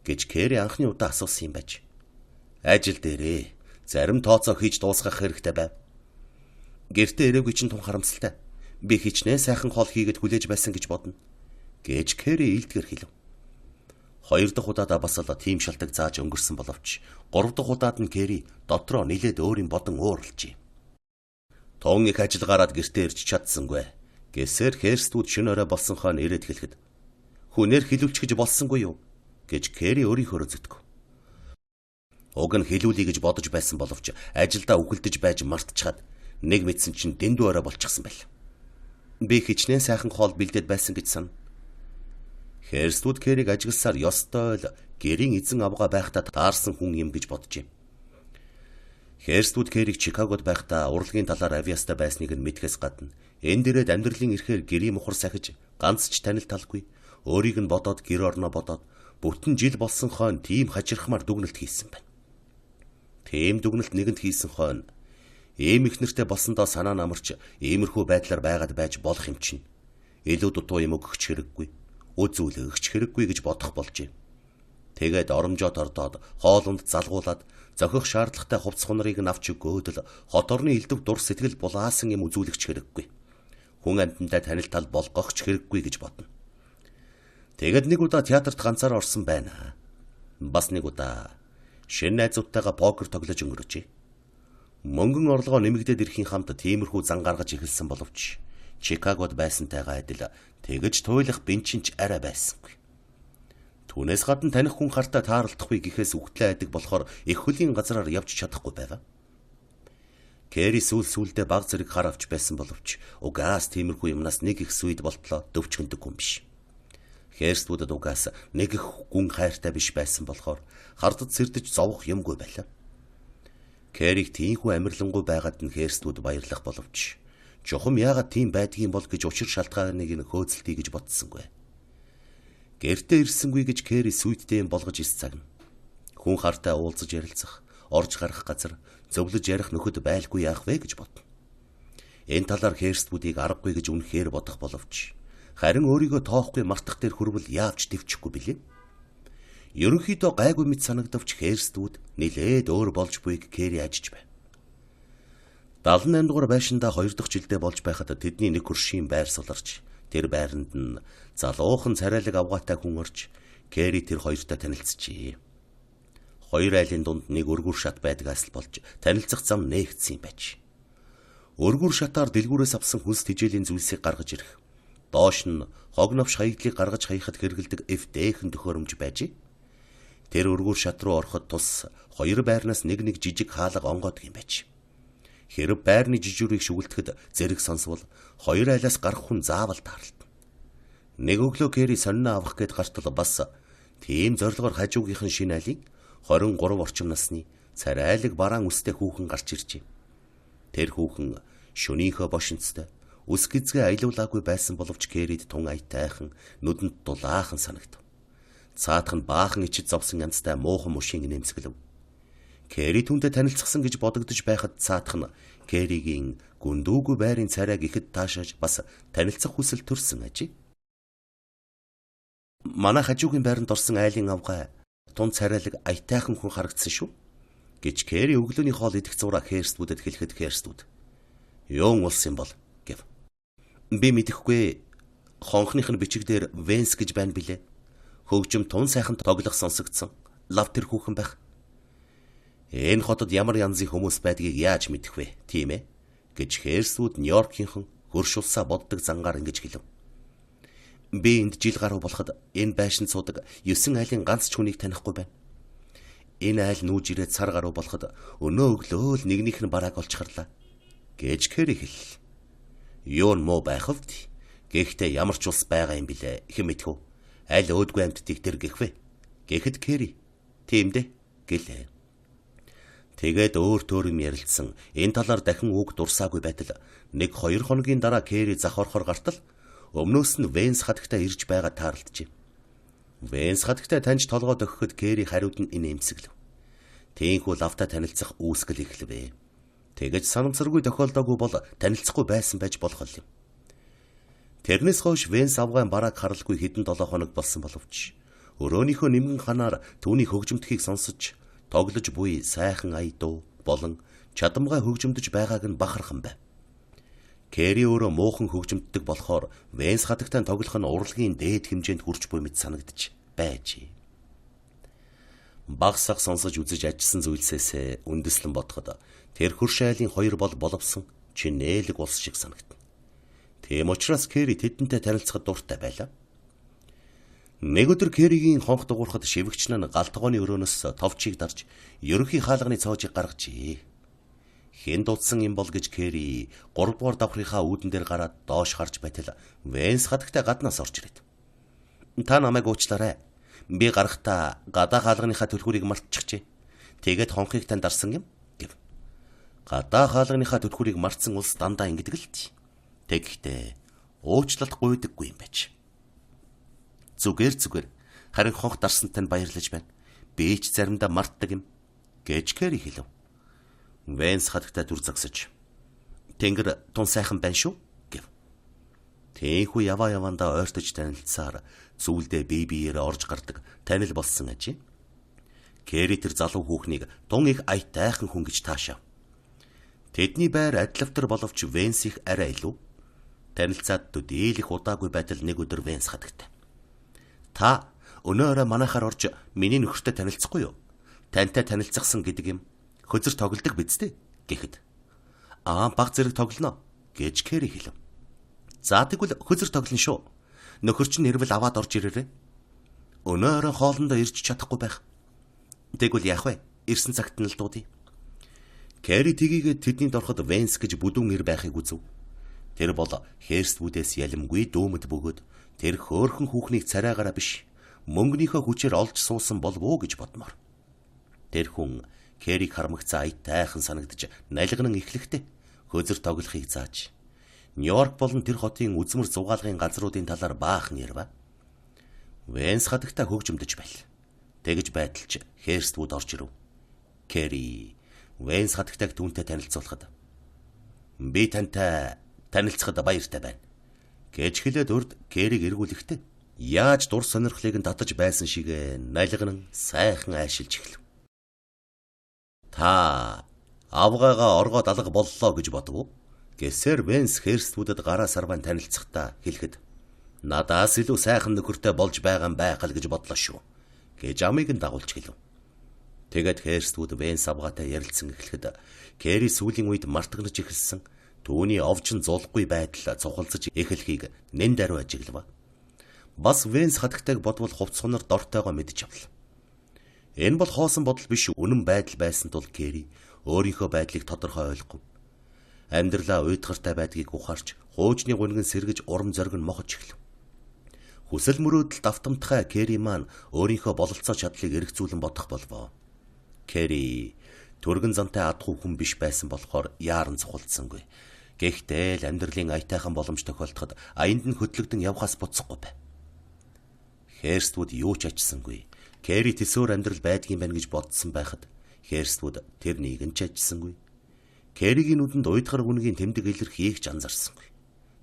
гэж Кэри анхны удаа асуусан юм байж. Ажил дээрээ зарим тооцоо хийж дуусгах хэрэгтэй байв. Гэртээ ирээгүй чинь тун харамсалтай. Би хичнээн сайхан хоол хийгээд хүлээж байсан гэж бодно гэж Кэри илтгэр хэлв. 2 дахь удаадаа бас л тийм шалтгаан зааж өнгөрсөн боловч 3 дахь удаад нь Кэри дотроо нилээд өөрийн бодон ууралжээ. Тун их ажил гараад гэртээ ирж чадсангүй. Гэсээр Херствуд шөнө орой болсон хойно ирээд хэлэхэд хүнээр хэлүүлчих гэж болсонгүй юу гэж Кэри өөрийнхөө зөтгөв. Уг нь хэлүүлье гэж бодож байсан боловч ажилдаа үхэлдэж байж мартчихад нэг мэдсэн чинь дэндүү орой болчихсон байл. Би хичнээн сайхан хоол бэлдээд байсан гэж сана. Херствуд Кэрийг ажигласаар ёстой л гэрийн эзэн авгаа байхдаа таарсан хүн юм гэж боджээ. Херствуд Кэрийг Чикагод байхдаа урлагийн талаар авьяастай байсныг нь мэдхээс гадна энд ирээд амьдралын эрхээр гэрийн мухар сахиж ганц ч танил талгүй өөрийг нь бодоод гэр орноо бодоод бүтэн жил болсон хойно тийм хачирхмаар дүгнэлт хийсэн байна. Тийм дүгнэлт нэгэнд хийсэн хойно Ийм их нэртэй болсондоо санаа намарч иймэрхүү байдлаар байгаад байж болох юм чинь. Илүү дутуу юм өгч хэрэггүй. Үзүүлэгч хэрэггүй гэж бодох болжээ. Тэгээд оромжоод ордоод хоолунд залгуулад зохих шаардлагатай хувцс хунарыг нь авч өгөөд л хот орны элдв дур сэтгэл булаасан юм үзүүлэгч хэрэггүй. Хүн амьтантай танилтал болгохч хэрэггүй гэж бодно. Тэгээд нэг удаа театрт ганцаар орсон байна. Бас нэг удаа шинэ найзуудтайгаа покер тоглож өнгөрөөжээ. Мөнгөн орлогоо нэмэгдээд ирэхийн хамт тиймэрхүү зан гаргаж эхэлсэн боловч Чикагод байсантайгаа адил тэгж туйлах бенчинч арай байсангүй. Түүнээс гадна таних хүн хартаа тааралдахгүй гэхээс үгтлээ айдаг болохоор их хөлийн газраар явж чадахгүй байв. Кэри сүүлдээ баг зэрэг хар авч байсан боловч угаас тиймэрхүү юмнаас нэг их сүйд болтлоо дөвчгөндөг хүн биш. Херствудад угаас нэг их гүн хайртай биш байсан болохоор хардад сэрдэж зовох юмгүй байлаа. Кэриг тийхүү амирлангуй байгаад нь Херствуд баярлах боловч чухам яагаад тийм байдгийм бол гэж учир шалтгааныг нь хөөцөлтий гэж бодсонгүй. Гэртээ ирсэнгүй гэж Кэри сүйтдээ болгож ис цагна. Хүн хартай уулзаж ярилцах, орж гарах газар, зөвлөж ярих нөхөд байлгүй яах вэ гэж бодно. Энэ талаар Херствудыг аргагүй гэж үнэхээр бодох боловч харин өөрийгөө тоохгүй мартах дээр хүрвэл яавч дэвчихгүй билээ. Ерөнхийдөө гайгүй мэт санагдавч Херствуд нилээд өөр болж буйг Кэри ажиж байв. 78 дугаар байшиндаа 2 дахь жилдээ болж байхад тэдний нэг хөршийн байр суларч тэр байранд нь залуухан царайлаг авгаатай хүн орж Кэри тэр хоёртой танилцчихъя. Хоёр айлын дунд нэг өргүр шат байдгаас л болж танилцах зам нээгдсэн юм байж. Өргүр шатаар дэлгүүрээс авсан хүнс тижээлийн зүйлсийг гаргаж ирэх. Доош нь хог навш хаягдлыг гаргаж хаяхад хэрэгэлдэг эвтэйхэн төхөөрөмж байжээ. Тэр өргүр шат руу ороход тус хоёр байрнаас нэг жижиг хаалга онгоодог юм байж. Хэрэг байрны жижүүрийг шүглдэхэд зэрэг сонсвол хоёр айлаас гарах хүн заавал таарлаа. Нэг өглөө Кэри сонино авах гээд гартал бас тийм зорилгоор хажуугийнхан шинэ айлын 23 орчим насны царайлаг бараан үстэй хүүхэн гарч иржээ. Тэр хүүхэн шөнийхөө бошинцтой үс гизгээ аялуулаагүй байсан боловч Кэрид тун аятайхан нүдэнд дулаахан санагдав. Цаатах нь баахан ичид зовсон янзтай муухан мушийн нэмсгэлв. Кэри түнтэй танилцсан гэж бодогдож байхад цаатах нь Кэригийн гүндүүгүй байрын царайг ихэд таашааж бас танилцах хүсэл төрсөн ажээ. Манай хажуугийн байранд орсон айлын авгай тун царайлаг аятайхан хүн харагдсан шүү гэж Кэри өглөөний хоол идэх зураа Херствудэд хэлэхэд Херствуд "Юун улс юм бол?" гэв. "Би мэдэхгүй. Хонхных нь бичиг дээр Венс гэж байна билээ. Хөгжим тун сайхан тоглох сонсогдсон. Лав тэр хүүхэн байх. Энэ хотод ямар янзын хүмүүс байдгийг яаж мэдэх вэ, тийм ээ?" гэж Херствуд Нью-Йоркийнхан хөрш улсаа боддог зангаар ингэж хэлв. "Би энд жил гаруй болоход энэ байшинд суудаг 9 айлын ганц ч хүнийг танихгүй байна. Энэ айл нүүж ирээд сар гаруй болоход өнөө өглөө л нэгнийх нь барааг олж харлаа" гэж Кэри хэлв. "Юу нь муу байх вд. Гэхдээ ямар ч улс байгаа юм билээ. Хэн мэдхүү? Аль өөдгүй амьтдыг тэр гэх вэ?" гэхэд Кэри "Тийм дээ" гэлээ. Тэгээд өөр төөрөм ярилцсан. Энэ талаар дахин үг дурсаагүй байтал 1-2 хоногийн дараа Кэри завхорхор гартал өмнөөс нь Венс хатагтай ирж байгаа таарлажээ. Венс хатагтай таньж толгой төгөхөд Кэри хариуд нь инээмсэглэв. Тийхүү лавтай танилцах үүсгэл эхлэвэ. Тэгэж санамсаргүй тохиолдоогүй бол танилцахгүй байсан байж болох юм. Тэрнээс хойш Венс авгайн барааг харалгүй хэдэн 7 хоног болсон боловч өрөөнийхөө нэмгэн ханаар түүний хөгжимтхийг сонсож тоглож буй сайхан ая дуу болон чадамгай хөгжимдөж байгааг нь бахархан байв. Кэри өөрөө муухан хөгжимддэг болохоор Венс хатагтай тоглох нь урлагийн дээд хэмжээнд хүрч буй мэт санагдаж байжээ. Багсах сонсож үзэж ажилласан зүйлсээс үндэслэн бодоход тэр хөрш айлын хоёр бол боловсон чинээлэг улс шиг санагдана. Тийм учраас Кэри тэдэнтэй танилцахад дуртай байлаа. Нэг өдөр Кэригийн хонх дугуурхад шивгч нь галтгооны өрөөнөөс товчийг дарж ерөнхий хаалганы цоожийг гаргажээ. Хэн дуудсан юм бол гэж Кэри 3 дугаар давхрынхаа үүдэн дээр гараад доош харж байтал Венс хатагтай гаднаас орж ирээд "Та намайг уучлаарай. Би гарахтаа гадаа хаалганыхаа түлхүүрийг мартчихжээ. Тэгээд хонхыг тань дарсан юм" гэв. Гадаа хаалганыхаа түлхүүрийг мартсан улс дандаа ингэдэг л тий. Тэгэхдээ уучлалт гуйдаггүй юм байж. Зүгээр. Харин хонх дарсанд тань баярлаж байна. Би ч заримдаа мартдаг юм гэж Кэри хэлв. Венс хатагтай дүр зогсож. Тэнгэр тун сайхан байна шүү гэв. Тээнхүү яваандаа ойртож танилцсаар зүйлдээ бие биеэрээ орж гардаг танил болсон ажээ. Кэри тэр залуу хүүхнийг тун их аятайхан хүн гэж таашаав. Тэдний байр адлавтар боловч Венс их арай илүү. Танилцаад дийлэх удаагүй байтал нэг өдөр Венс хатагтай. Та өнөөрөө манайхаар орж миний нөхөртэй танилцахгүй юу? Тантай танилцсан гэдэг юм. Хөзөр тоглодог биз дээ гэхэд. Баг зэрэг тоглоно гэж Кэри хэлв. За тэгвэл хөзөр тоглоно шүү. Нөхөр чинь ирвэл аваад орж ирээрэй. Өнөөрөө хоолндоо ирж чадахгүй байх. Тэгвэл яах вэ? Ирсэн цагт нь л дуудъя. Кэри тгийгээд тэдний дорход Венс гэж бүдүүн ир байхыг үзв. Тэр бол Херствүүдээс ялимгүй дөөмөд бөгөөд тэр хөөрхөн хүүхнийг царайгаараа биш мөнгөнийхөө хүчээр олж суусан болов уу гэж бодмоор. Тэр хүн Кэриг хармагцаа аятайхан санагдаж налгинан эхлэхдээ хөзөр тоглохыг зааж. Нью-Йорк болон тэр хотын үзмэр зугаалгын газруудын талаар баахан ярва. Венс хатагтай хөгжимдөж байл. Тэгж байдалч Херствүүд орж ирв. Кэри Венс хатагтайг түүнтэй танилцуулахад би тантай танилцахад баяртай байна гэж хэлээд урд Кэриг эргүүлэхдээ яаж дур сонирхлыг нь татаж байсан шиг налгинан сайхан айшилж эхлэв. Та авгайгаа оргоод алга боллоо гэж бодов уу? Гэсээр Венс Херствүүдэд гараа сарван танилцахдаа хэлэхэд надаас илүү сайхан нөхөртэй болж байгаа юм байх л гэж бодлоо шүү гэж амийг нь дагуулж хэлв. Тэгээд Херствүүд Венс авгаатай ярилцсан эхлэхэд Кэри сүүлийн үед мартагнаж эхэлсэн түүний овжин зулгүй байдал цухалцаж эхлэхийг нэн даруй ажиглав. Бас Венс хатагтайг бодвол хувцсонор дортойгоо мэдж авлаа. Энэ бол хоосон бодол биш үнэн байдал байсан тул Кэри өөрийнхөө байдлыг тодорхой ойлгов. Амьдралаа уйдгартай байдгийг ухаарч хуужны гунган сэргэж урам зориг нь мохож эхлэв. Хүсэл мөрөөдөлд автомтгай Кэри маань өөрийнхөө бололцоо чадлыг эргцүүлэн бодох болвоо. Кэри түргэн зантай адгүй хүн биш байсан болохоор яаран цухалдсангүй. Гэхдээ л амьдралын аятайхан боломж тохиолдоход аянд нь хөдлөгдөн явхаас буцахгүй байв. Херствүүд юу ч ачсангүй. Кэри тэсөөр амьдрал байдгийн байна гэж бодсон байхад Херствүүд тэрнийг нь ч ачсангүй. Кэригийн нүдэнд уйдгар гүнгийн тэмдэг илэрхийг ч анзаарсангүй.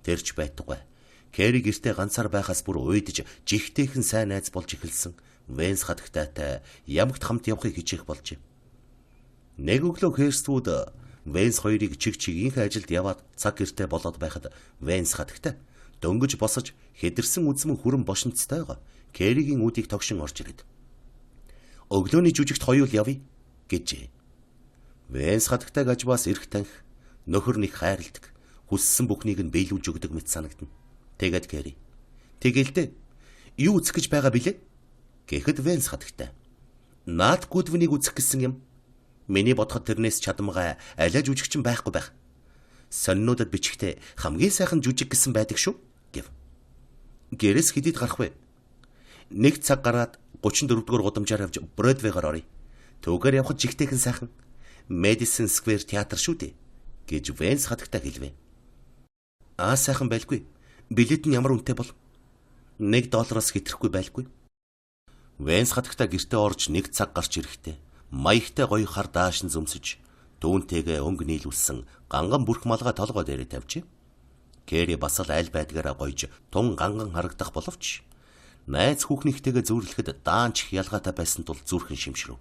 Тэрч байтугай. Кэри гэртээ ганцаар байхаас бүр уйдж жигтэйхэн сайн найз болж эхэлсэн Венс хатагтайтай ямагт хамт явахыг хичээх болжээ. Нэг өглөө Херствүүд Венс хоёрыг чигийнхээ ажилд яваад цаг гэртээ болоод байхад Венс хатагтай дөнгөж босож хэдэрсэн үзмэн хүрэн бошинцтойгоо Кэригийн үдийг тогшин орж ирээд өглөөний жүжигт хоёул явъя гэжээ. Венс хатагтайг ажбаас эрх танх нөхөр нэг хайрладаг хүссэн бүхнийг нь биелүүлж өгдөг мэт санагдана. Тэгээд Кэри тэгэл дээ юу үзэх гэж байгаа билээ гэхэд Венс хатагтай наад гүдвнийг үзэх гэсэн юм. Миний бодоход тэрнээс чадамгай алиа жүжигчин байхгүй байх. Сонинуудад бичгтээ хамгийн сайхан жүжиг гэсэн байдаг шүү гэв. Гэрээс хэдийд гарах вэ? Нэг цаг гараад 34 дугаар гудамжаар авч Бродвейгаар оръё. Түүгээр явхад жигтэйхэн сайхан Madison Square театр шүү дээ гэж Венс хатагтай хэлвэ. Сайхан байлгүй. Билет нь ямар үнэтэй бол? $1 хэтрэхгүй байлгүй. Венс хатагтай гэртээ орж нэг цаг гарч ирэхдээ маягтай гоё хар даашин зөмсөж дүүнтэйгээ өнгө нийлүүлсэн ганган бүрх малгай толгой дээрээ тавьжээ. Кэри бас л аль байдгаараа гойж тун ганган харагдах боловч найз хүүхнийхтэйгээ зүүрлэхэд даанч их ялгаатай байсан тул зүрхэн шимшрэв.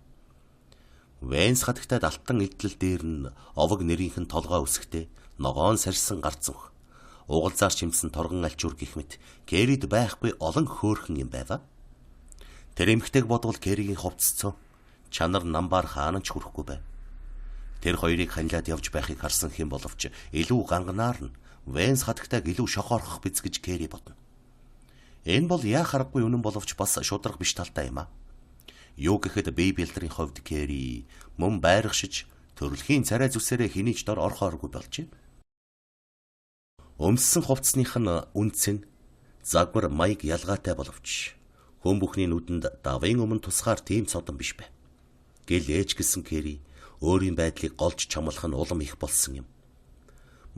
Венс хатагтайд алтан эдлэл дээр нь овог нэрийнх нь толгой үсгтээ ногоон сарьсан гарцанх угалзаар чимсэн торгон алчуур гэх мэт Кэрид байхгүй олон хөөрхөн юм байва. Тэр эмхтэйг бодвол Кэригийн хувццоо чанар намбаар хаанч хүрэхгүй байв. Тэр хоёрыг ханилаад явж байхыг харсан хэм боловч илүү ганганаар нь Венс хатагтайг илүү шохоорхох биз гэж Кэри бодно. Энэ бол яа харахгүй үнэн боловч бас шударга биш талтай юм а. Юу гэхэд Бэйбилдрийн хувьд Кэри мөн байрагшиж төрөлхийн царай зүсээрээ хинийч дор орхооргүй болжээ. Өмссөн хувцсных нь үнц нь загвар маяг ялгаатай боловч хүн бүхний нүдэнд давын өмнө тусгаар тийм цодон биш байв. Гэл ээж гисэн Кэри өөрийн байдлыг голж чамлах нь улам их болсон юм.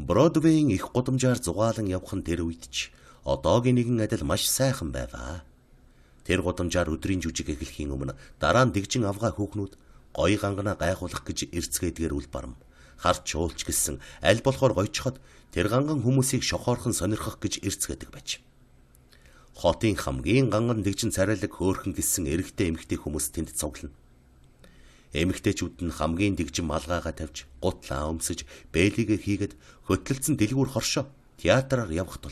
Бродвейн их гудамжаар зугаалan явах нь тэр үед ч одоогийн нэгэн адил маш сайхан байваа. Тэр гудамжаар өдрийн жүжиг эхлэхийн өмнө дараа нь дэгжин авгаа хүүхнүүд гоё гангана гайхуулах гэж эрцгээдгээр үл барам харч уулч гэсэн аль болохоор гойчход тэр ганган хүмүүсийг шохоорхон сонирхох гэж эрцгээдэг байж. Хотын хамгийн ганган дэгжин царайлаг хөөхөн гэсэн эрэгтэй эмэгтэй хүмүүс тэнд цуглана. Эмэгтэйчүүд нь хамгийн дэгжин малгайгаа тавьж, гутлаа өмсөж, бэлигээ хийгээд хөтлөлцөн дэлгүүр хоршоо театраар явах тул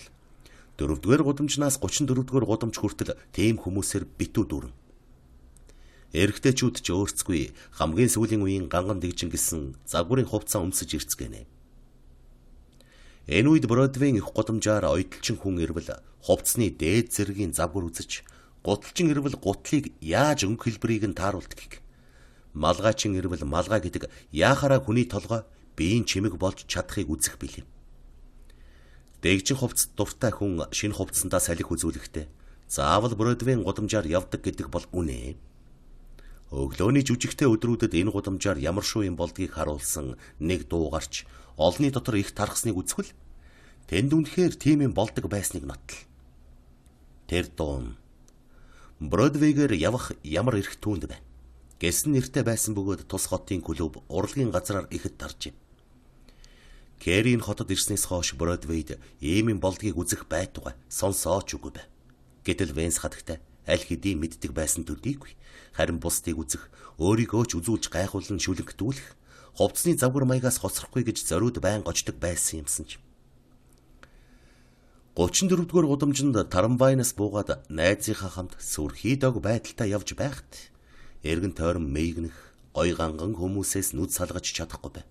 4-р гудамжнаас 34-р гудамж хүртэл тийм хүмүүсээр битүү дүүрэн. Эрэгтэйчүүд ч өөрсгүй хамгийн сүүлийн үеийн ганган дэгжин гэсэн загварын хувцас өмсөж ирцгэнэ. Энэ үед Бродвейн их гудамжаар ойдолчин хүн ирвэл хувцсны дээд зэргийн загвар үзэж, гуталчин ирвэл гутлыг яаж өнгө хэлбэрийг нь тааруулдгийг, малгайчин ирвэл малгай гэдэг яахаараа хүний толгой биеийн чимэг болж чадахыг үзэх билээ. Дэгжин хувцас дуртай хүн шинэ хувцсандаа салхи үзүүлэхдээ заавал Бродвейн гудамжаар явдаг гэдэг бол үнэ. Өглөөний жүжигтэй өдрүүдэд энэ гудамжаар ямар шүү юм болдгийг харуулсан нэг дуу гарч олны дотор их тархсныг үзвэл тэнд үнэхээр тийм юм болдог байсныг нотл. Тэр дуу Бродвейгээр явах ямар эрх түүнд байна гэсэн нэртэй байсан бөгөөд тус хотын клуб урлагийн газраар ихэд таржээ. Кэрийн хотод ирснээс хойш Бродвейд ийм юм болдгийг үзэх байтугай сонсооч үгүй бай. Гэтэл Венс хатагтай аль хэдийн мэддэг байсан төдийгүй харин бусдыг үзэх, өөрийгөө ч үзүүлж гайхуулан шүлэгтүүлэх, хувцсны завгар маягаас хоцрохгүй гэж зориуд байн гочдог байсан юмсан ч. 34-р гудамжинд Тарамбайнаас буугаад найзынхаа хамт сүрхий дог байдалтай явж байхад эргэн тойрон мэйгнэх, гой ганган хүмүүсээс нүд салгаж чадахгүй бай.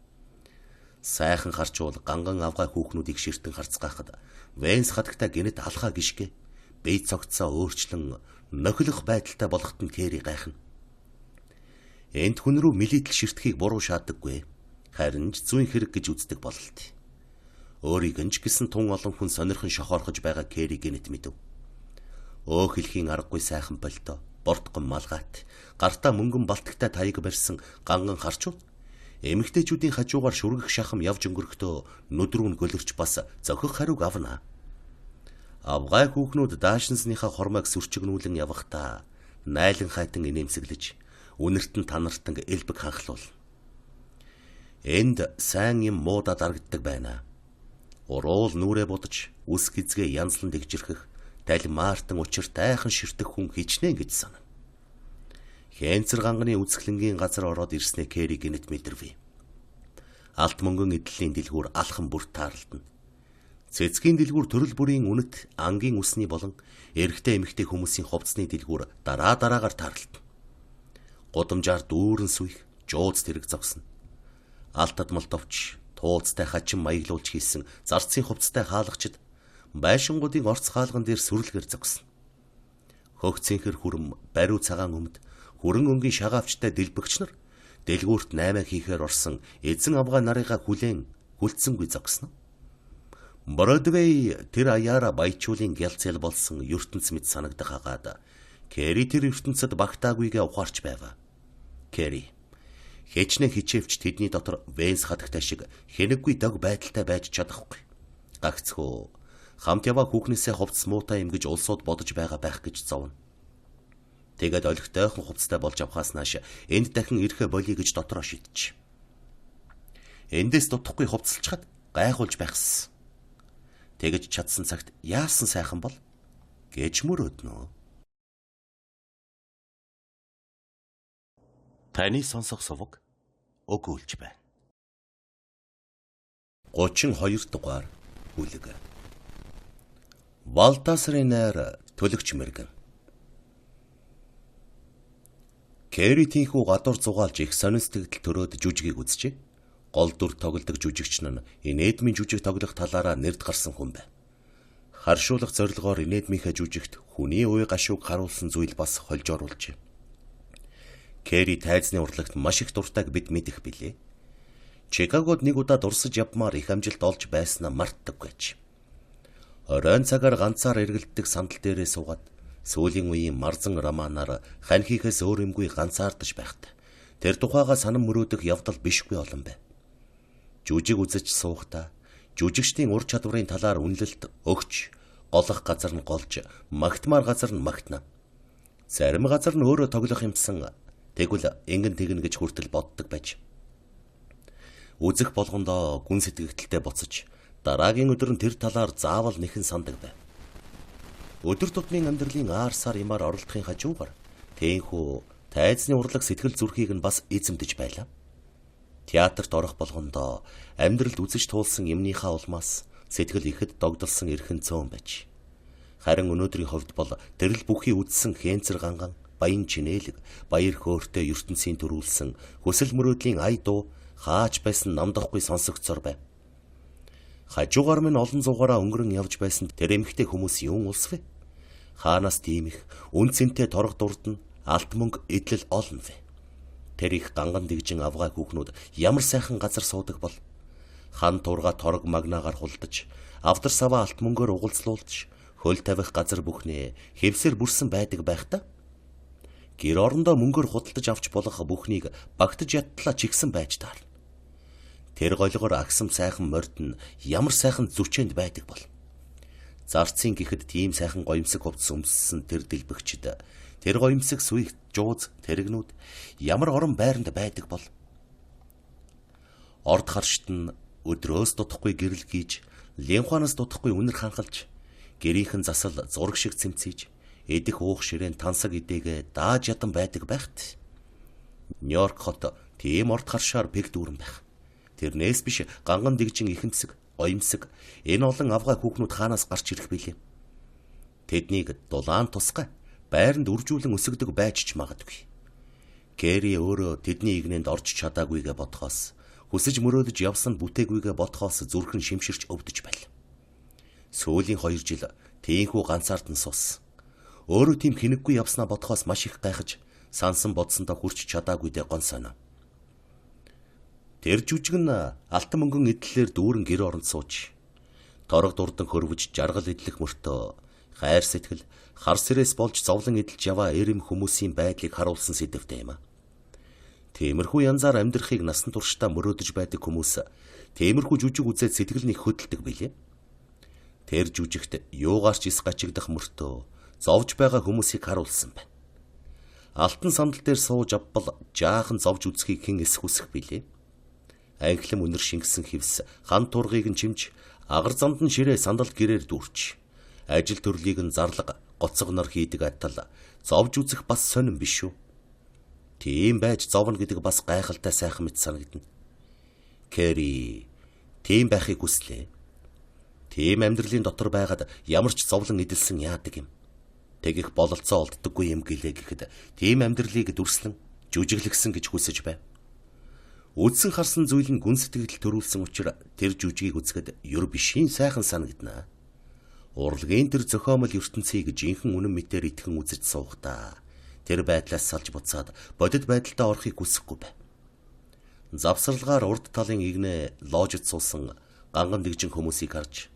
Сайхан харчуул ганган авгай хүүхнүүдийг ширтэн харцгаахад Венс хатагтай гинэт алхаа гიშгэ бие цогцоо өөрчлөн нөхөлөх байдалтай болоход нь Кэри гайхна. Энд хүн рүү милитл ширтгэхийг буруу шааддаггүй. Харин ч зүйн хэрэг гэж үздэг бололт. Өөрийг нь ч гэсэн тун олон хүн сонирхон шохоорхож байгаа Кэри гинэт мэдэв. Өөх хэлхийн аргагүй сайхан болтоо, бортгон малгайт, гартаа мөнгөн балтагтай таяг барьсан ганган харчууд эмэгтэйчүүдийн хажуугаар шүргэх шахам явж өнгөрөхдөө нүдрүүн гөлөрч бас зохих хариуг авна. Авгай хүүхнүүд даашинсныхаа хормойг сүрчигнүүлэн явахдаа найлан хайтан инээмсэглэж үнэртэн танартан элбэг ханхлуулна. Энд сайн юм муудаа дарагддаг байна. Уруул нүрэ будаж үс гизгээ янзлан дэгжирхэх талимаартан учиртайхан ширтэх хүн хичнээн гэж санав. Хэнцэр ганганы үзэсгэлэнгийн газар ороод ирснээ Кэри гинэт мэдэрвэ. Алт мөнгөн эдлийн дэлгүүр алхан бүр таарлтна. Цэцгийн дэлгүүр төрөл бүрийн үнэт ангийн усны болон эрэгтэй эмэгтэй хүмүүсийн хувцсны дэлгүүр дараа дараагаар таарлтна. Гудамжаар дүүрэн сүих, жууц тэрэг зогсно. Алтад молдовч, тууцтай хачин маяглуулж хийсэн зарцын хувцстай хаалгачид байшингуудын орц хаалган дээр сүрлэгэр зогсно. Хөгцөнхөр хүрэм, бариу цагаан өмд, хүрэн өнгийн шагаавчтай дэлбэгч нар дэлгүүрт 8 хийхээр орсон эзэн авгай нарыгаа хүлээн хүлцсэнгүй зогсно. Бродвей тэр аяара баячуулын гялцэл болсон ертөнц мэд санагдах хагаад Кэри тэр ертөнцөд багтаагүйгээ ухаарч байв. Кэри хичнээн хичээвч тэдний дотор Венс хатагтай шиг хэнэггүй дог байдалтай байж чадахгүй. Гагцхөө хамт яваа хүүхнээсээ хувцс муутай юм гэж улсууд бодож байгаа байх гэж зовно. Тэгээд олигтойхон хувцастай болж авахаас нааш энд дахин ирэхэ болиё гэж дотроо шийдэж. Эндээс дутхгүй хувцалчхад гайхуулж байхсан. Тэгэж чадсан цагт яасан сайхан бол гэж мөрөөднө. Таны сонсох сувг өгүүлж байна. 32 дугаар бүлэг. Валтасрын найр төлөгч мэргэн. Кэри тийхүү гадуур зугаалж их сонин сэтгэл төрөөд жүжигийг үзчихэ. Гол дүр тоглодог жүжигч нь инэдмийн жүжиг тоглох талаараа нэрд гарсан хүн байна. Харшуулах зорилгоор инэдмийнхээ жүжигт хүний уй гашууг харуулсан зүйл бас холжооруулжээ. Кэри тайзны урлагт маш их дуртайг бид мэдэх билээ. Чикагод нэг удаа дурсаж явмаар их амжилт олж байснаа мартдаг байж. Оройн цагаар ганцаар эргэлддэг сандал дээрээ суугаад сүүлийн үеийн марзан романаар ханхихээс өөр юмгүй ганцаардаж байхад тэр тухайга санам мөрөөдөх явдал бишгүй олон байна. Жүжиг үзэж суухдаа жүжигчдийн ур чадварын талаар үнэлэлт өгч, голох газар нь голж, магтмаар газар нь магтна. Зарим газар нь өөрөө тоглох юмсан тэгвэл ингэн тэгнэ гэж хүртэл боддог байж. Үзэх болгондоо гүн сэтгэгдэлтэй буцаж дараагийн өдөр нь тэр талаар заавал нэхэн сандаг байв. Өдөр тутмын амьдралын аар сар ямаар оролдохын хажуугаар тээнхүү тайзны урлаг сэтгэл зүрхийг нь бас эзэмдэж байлаа. Театрт орох болгондоо амьдралд үзэж туулсан юмныхаа улмаас сэтгэл ихэд догдолсон эрхэн цөөн байж. Харин өнөөдрийн хувьд бол тэрл бүхий үдсэн хэнцэр ганган, баян чинээлэг, баяр хөөртэй ертөнцийн төрүүлсэн хүсэл мөрөөдлийн ая дуу хаач байсан намдахгүй сонсогдсоор байв. Хажуугаар минь олон зугаараа өнгөрөн явж байсан тэр эмэгтэй хүмүүс юун улс вэ? Хаанаас тийм их үн цэнтэй торго дурд нь алт мөнгө эдлэл олно вэ? Тэр их ганган дэгжин авгай хүүхнүүд ямар сайхан газар суудаг бол хан турга торг магнаагаар хулдаж, авдар саваа алт мөнгөөр угалзлуулж, хөл тавих газар бүхнээ хэвсээр бүрсэн байдаг байх та. Гэр орондоо мөнгөөр худалдаж авч болох бүхнийг багтаж ядтлаа чигсэн байж таар. Тэр голгоор агсам сайхан морд нь ямар сайхан зүчээнд байдаг бол. Зарцын гэхэд тийм сайхан гоёмсог хувцас өмссөн тэр дэлбэгчд, тэр гоёмсог сүих жууз тэрэгнүүд ямар орон байранд байдаг бол. Орд харшид нь өдрөөс дутахгүй гэрэл гийж, линхуанаас дутахгүй үнэр ханхалж, гэрийнхэн засал зураг шиг цэмцээж, эдэх уух ширээн тансаг идэгээ дааж ядан байдаг байхт. Нью-Йорк хот тийм орд харшаар пэг дүүрэн байх. Тэрнээс биш ганган дэгжин ихэнсэг, оёмсог энэ олон авгай хүүхнүүд хаанаас гарч ирэх билээ. Тэднийг дулаан тусгай байранд үржүүлэн өсгдөг байж ч магадгүй. Гэри өөрөө тэдний игнэнд орж чадаагүйгээ бодхоос, хүсэж мөрөөдөж явсан бүтээгүйгээ бодхоос зүрхэн шимширч өвдөж байл. Сүүлийн 2 жил тийхүү ганцаард нь сус. Өөрөө тийм хинэггүй явснаа бодхоос маш их гайхаж, сансан бодсондоо хүрч чадаагүйдээ гон сонио. Тэр жүжигэн алтан мөнгөн эдлэлээр дүүрэн гэр оронд сууж, торог дурдан хөрвөж жаргал эдлэх мөртөө хайр сэтгэл, хар сэрэс болж зовлон эдэлж яваа эрэм хүмүүсийн байдлыг харуулсан сэдвтэй юм а. Тиймэрхүү янзаар амьдрахыг насан туршдаа мөрөөдөж байдаг хүмүүс тиймэрхүү жүжиг үзээд сэтгэл нэг хөдөлдөг билээ. Тэр жүжигт юугаарч ис гачигдах мөртөө зовж байгаа хүмүүсийг харуулсан байна. Алтан сандал дээр сууж авбал жаахан зовж үзхийг хэн эс хүсэх билээ. Анхлам үнэр шингэсэн хивс хан тургыг нь чимж, агар замд нь ширээ сандал гэрээр дүүрч, ажил төрлийг нь зарлага гоцгоноор хийдэг атал зовж үзэх бас сонирн биш үү? Тийм байж зовно гэдэг бас гайхалтай сайхан мэт санагдана. Кэри тийм байхыг хүслээ. Тийм амьдралын дотор байгаад ямар ч зовлон эдэлсэн яадаг юм. Тэгэх бололцоо олддоггүй юм гэлээ гэхэд тийм амьдралыг дүрслэн жүжиглэгсэн гэж хүсэж байв. Үдсэн харсан зүйл нь гүн сэтгэл төрүүлсэн учраас тэр жүжигийг үзэхэд ёр бишийн сайхан санагдана. Урлагийн тэр зохиомол ертөнцийг жинхэнэ үнэн мэтээр итгэн үзэж суухдаа тэр байдлаас салж буцаад бодит байдалтай орохыг хүсэхгүй байв. Завсралгаар урд талын игнэ ложид суусан ганган дэгжин хүмүүсийг харж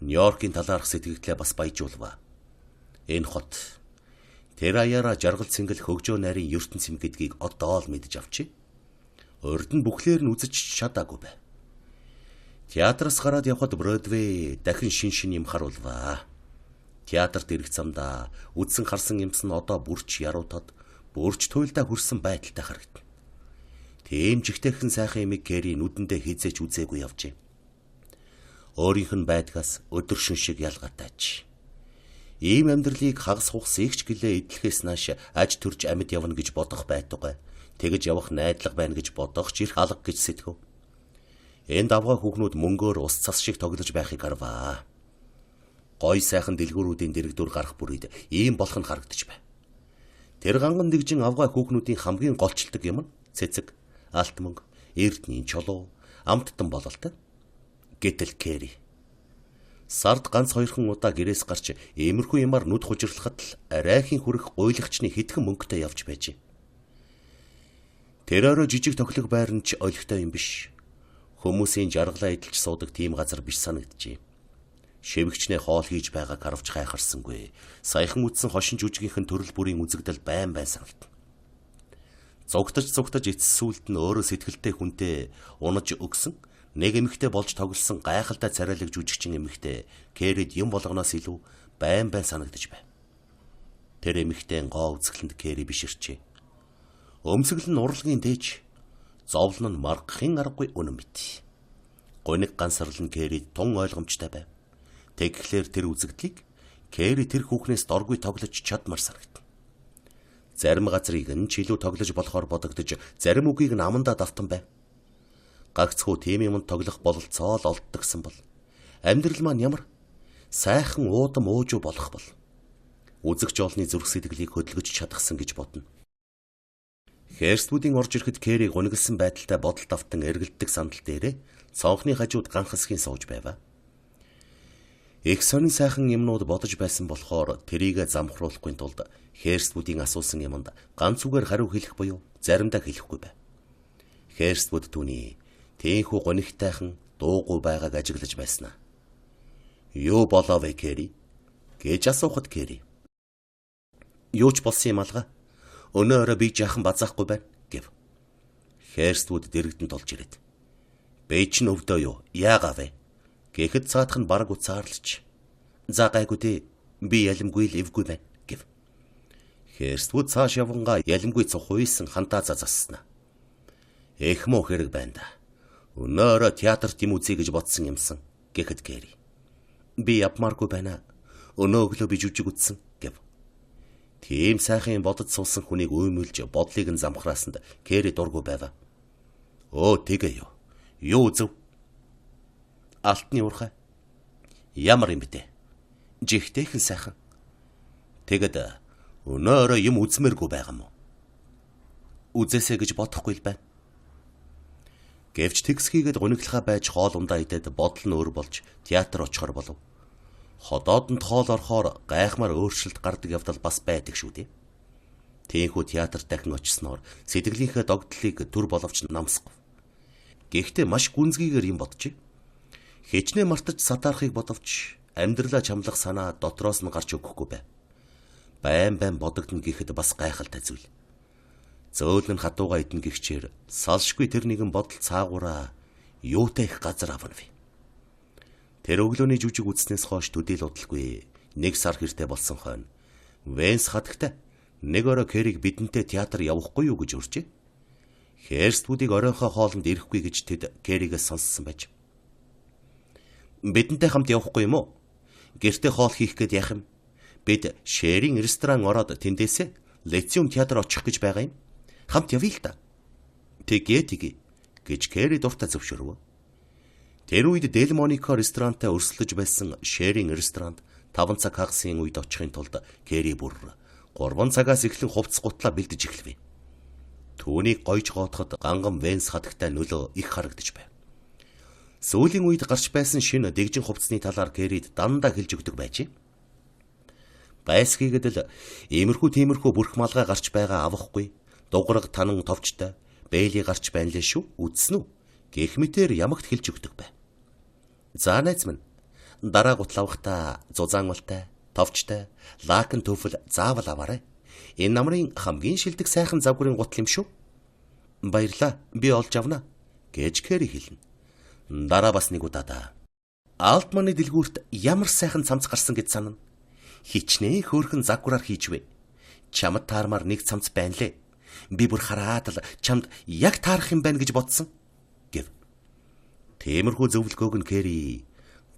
Нью-Йоркийн талаарх сэтгэгдлээ бас баяжуулва. Энэ хот тэр аяараа жаргал цэнгэл хөгжөө нарийн ертөнц юм гэдгийг одоо л мэдж авчи. Урд нь бүхлээр нь үзэж чадаагүй байв. Театраас гараад явхад Бродвей дахин шин юм харуулваа. Театрт ирэх замдаа үдсэн харсан юмс нь одоо бүрч яруудад бүрч туйлдаа хүрсэн байдалтай харагдана. Тийм жигтэйхэн сайхан юмыг Гэри нүдэндээ хизээч үзээгүй явжээ. Өөрийнх нь байдгаас өдөршин шиг ялгаатайч. Ийм амьдралыг хагас хугас игч гэлээ эдлэхээс нааш аж төрж амьд явна гэж бодох байтугай. Тэгэж явах найдлага байна гэж бодох ч ирэх алга гэж сэтгэв. Энд авгаа хүүхнүүд мөнгөөр ус цас шиг тоглож байхыг харваа. Гой сайхан дэлгүүрүүдийн дэрэгдүр гарах бүрийд ийм болох нь харагдаж байв. Тэр ганган дэгжин авгаа хүүхнүүдийн хамгийн голчилдог юм нь цэцэг, алт мөнгө, эрдний чулуу, амттан бололтой. Гэтэл Кэри сард ганц 2хан удаа гэрээс гарч иймэрхүү юмар нүд хужирлахад л арайхийн хүрэх гуйлагчны хитгэн мөнгөтэй явж байжээ. Тэр орой жижиг тохилог байран ч олигтой юм биш. Хүмүүсийн жаргалаа эдэлж суудаг тийм газар биш санагджээ. Шивгчнээ хоол хийж байгааг харавч гайхарсангүй. Саяхан үтсэн хошин жүжигийнхэн төрөл бүрийн үзэгдэл байн санагдана. Зугтаж эцэс сүлд нь өөрөө сэтгэлтэй хүнтэй унаж өгсөн нэг эмэгтэй болж тоглосон гайхалтай царайлаг жүжигчин эмэгтэй Кэрид юм болгоноос илүү байн санагдаж байв. Тэр эмэгтэй гоо үзэсгэлэнд Кэри биширчээ. Өмсгөл нь урлагийн дээж зовлон нь маргахын аргагүй үнэн мэт. Гуниг гансарлан Кэррид тун ойлгомжтой байв. Тэгэхлээр тэр үзэгдлийг Кэрри тэр хүүхнээс доргүй тоглож чадмар санагдана. Зарим газрыг нь чилүү тоглож болохоор бодогдож, зарим үгийг нь амандаа давтан байв. Гагцхүү тийм юмд тоглох бололцоо л олддогсон бол амьдрал маань ямар сайхан уудам уужуу болох бол үзэгч олны зүрх сэтгэлийг хөдөлгөж чадахсан гэж бодно. Херствүүдийн орж ирэхэд Кэрри гунигалсан байдалтай бодол давтан эргэлддэг сандал дээрээ цонхны хажууд ганхасхийн сууж байваа. Их сонин сайхан юмнууд бодож байсан болохоор тэрийг замхруулахгүй тулд Херствүүдийн асуусан юмд ганц үгээр хариу хэлэх буюу заримдаа хэлэхгүй байв. Херствүүд түүний тийхүү гонигтайхан дуугүй байгааг ажиглаж байснаа. Юу болоо вэ Кэрри? Гэж асуухад Кэрри. Юу ч болсон юм алга. Өнөө өрөө би жаахан базаахгүй байна гэв. Херствүүд дэрэгдэн толж ирээд. Би ч өвдөө юу? Яагаа вэ? Гэхэд цаадах нь бараг уцаарлаж. За гайгүй дээ. Би ялимгүй л эвгүй байна гэв. Херствүүд цааш явгангаа ялимгүй цохуйсан хантаа засснаа. Эх муу хэрэг байна да. Өнөө өрөө театрт юм үзье гэж бодсон юмсан гэхэд Кэрри. Би явмааргүй байна. Өнөө өглөө би жүжиг үзсэн гэв. Тийм сайхан бодож суусан хүнийг уймэлж бодлыг нь замхраасанд Кэрри дургүй байваа. Өө тэгээ юу? Юу зөв? Алтны уурхай. Ямар юм бэ? Жигтэйхэн сайхан. Тэгэд өнөө өрөө юм үзмээргүй байгаа мó. Үзээсэй гэж бодохгүй л байна. Гэвч тэгсхийгэд гуниглахаа байж хоол ундаа идээд бодол нь өөр болж театр очихор болов. Ходоодонд хоол орохоор гайхмаар өөрчлөлт гардаг явдал бас байдаг шүү дээ. Тийхүү театр дахин очисноор сэтгэлийнхээ догдлыг төр боловч намсахгүй. Гэхдээ маш гүнзгийгээр юм бодчих. Хичнээн мартаж сатаарахыг бодовч амьдралаа чамлах санаа дотроос нь гарч өгөхгүй байв. Байн бодогдно гэхэд бас гайхалтай зүйл. Зөөлөн хатууга идэн гихчээр салшгүй тэр нэгэн бодол цаагаараа юутай их газар авна вэ? Тэр өглөөний жүжиг үзснээс хойш төдийл удалгүй 1 сар хэртэй болсон хойно Венс хатагтай нэг өрөө Кэрриг бидэнтэй театр явахгүй юу гэж урьжээ. Херствүүдийг оройнхоо хоолнд ирэхгүй гэж тэд Кэрригээс сонссон байж. Бидэнтэй хамт явахгүй юм уу? Гэртээ хоол хийх гээд яах юм? Бид шэрийн ресторан ороод тэндээсээ Лициум театр очих гэж байгаа юм. Хамт явъя л да. Тэгээ гэж Кэрри дуртай зөвшөөрөв. Тэр үед Делмонико ресторантай өрсөлдөж байсан шэрийн ресторанд 5 цаг хагасын үед очихын тулд Кэрри бүр 3 цагаас эхлэн хувцас гутлаа бэлдэж эхлэв. Түүнийг гойж гоотоход ганган Венс хатагтай нөлөө их харагдаж байв. Сүүлийн үед гарч байсан шинэ дэгжин хувцсны талаар Кэррид дандаа хэлж өгдөг байжээ. Байсгийгэд л иймэрхүү бүрх малгай гарч байгаа авахгүй. Дуграг танан товчтой бэйли гарч байна лээ шүү. Үдсэн үү? Гэх мэтээр ямагт хэлж өгдөг байв. За найз минь, дараа гутал авахдаа зузаан малтай, товчтой, лакн төфөл заавал аваарай. Энэ намрын хамгийн шилдэг сайхан завгүрийн гутал юм шүү. Баярлаа, би олж авна гэж Кэрри хэлнэ. Дараа бас нэг удаа Алтманы дэлгүүрт ямар сайхан цамц гарсан гэж санана. Хичнээн хөөрхөн загвараар хийжвэ. Чамд таармаар нэг цамц байна лээ. Би бүр хараад л чамд яг таарах юм байна гэж бодсон гэв. Тиймэрхүү зөвлөгөөг нь Кэрри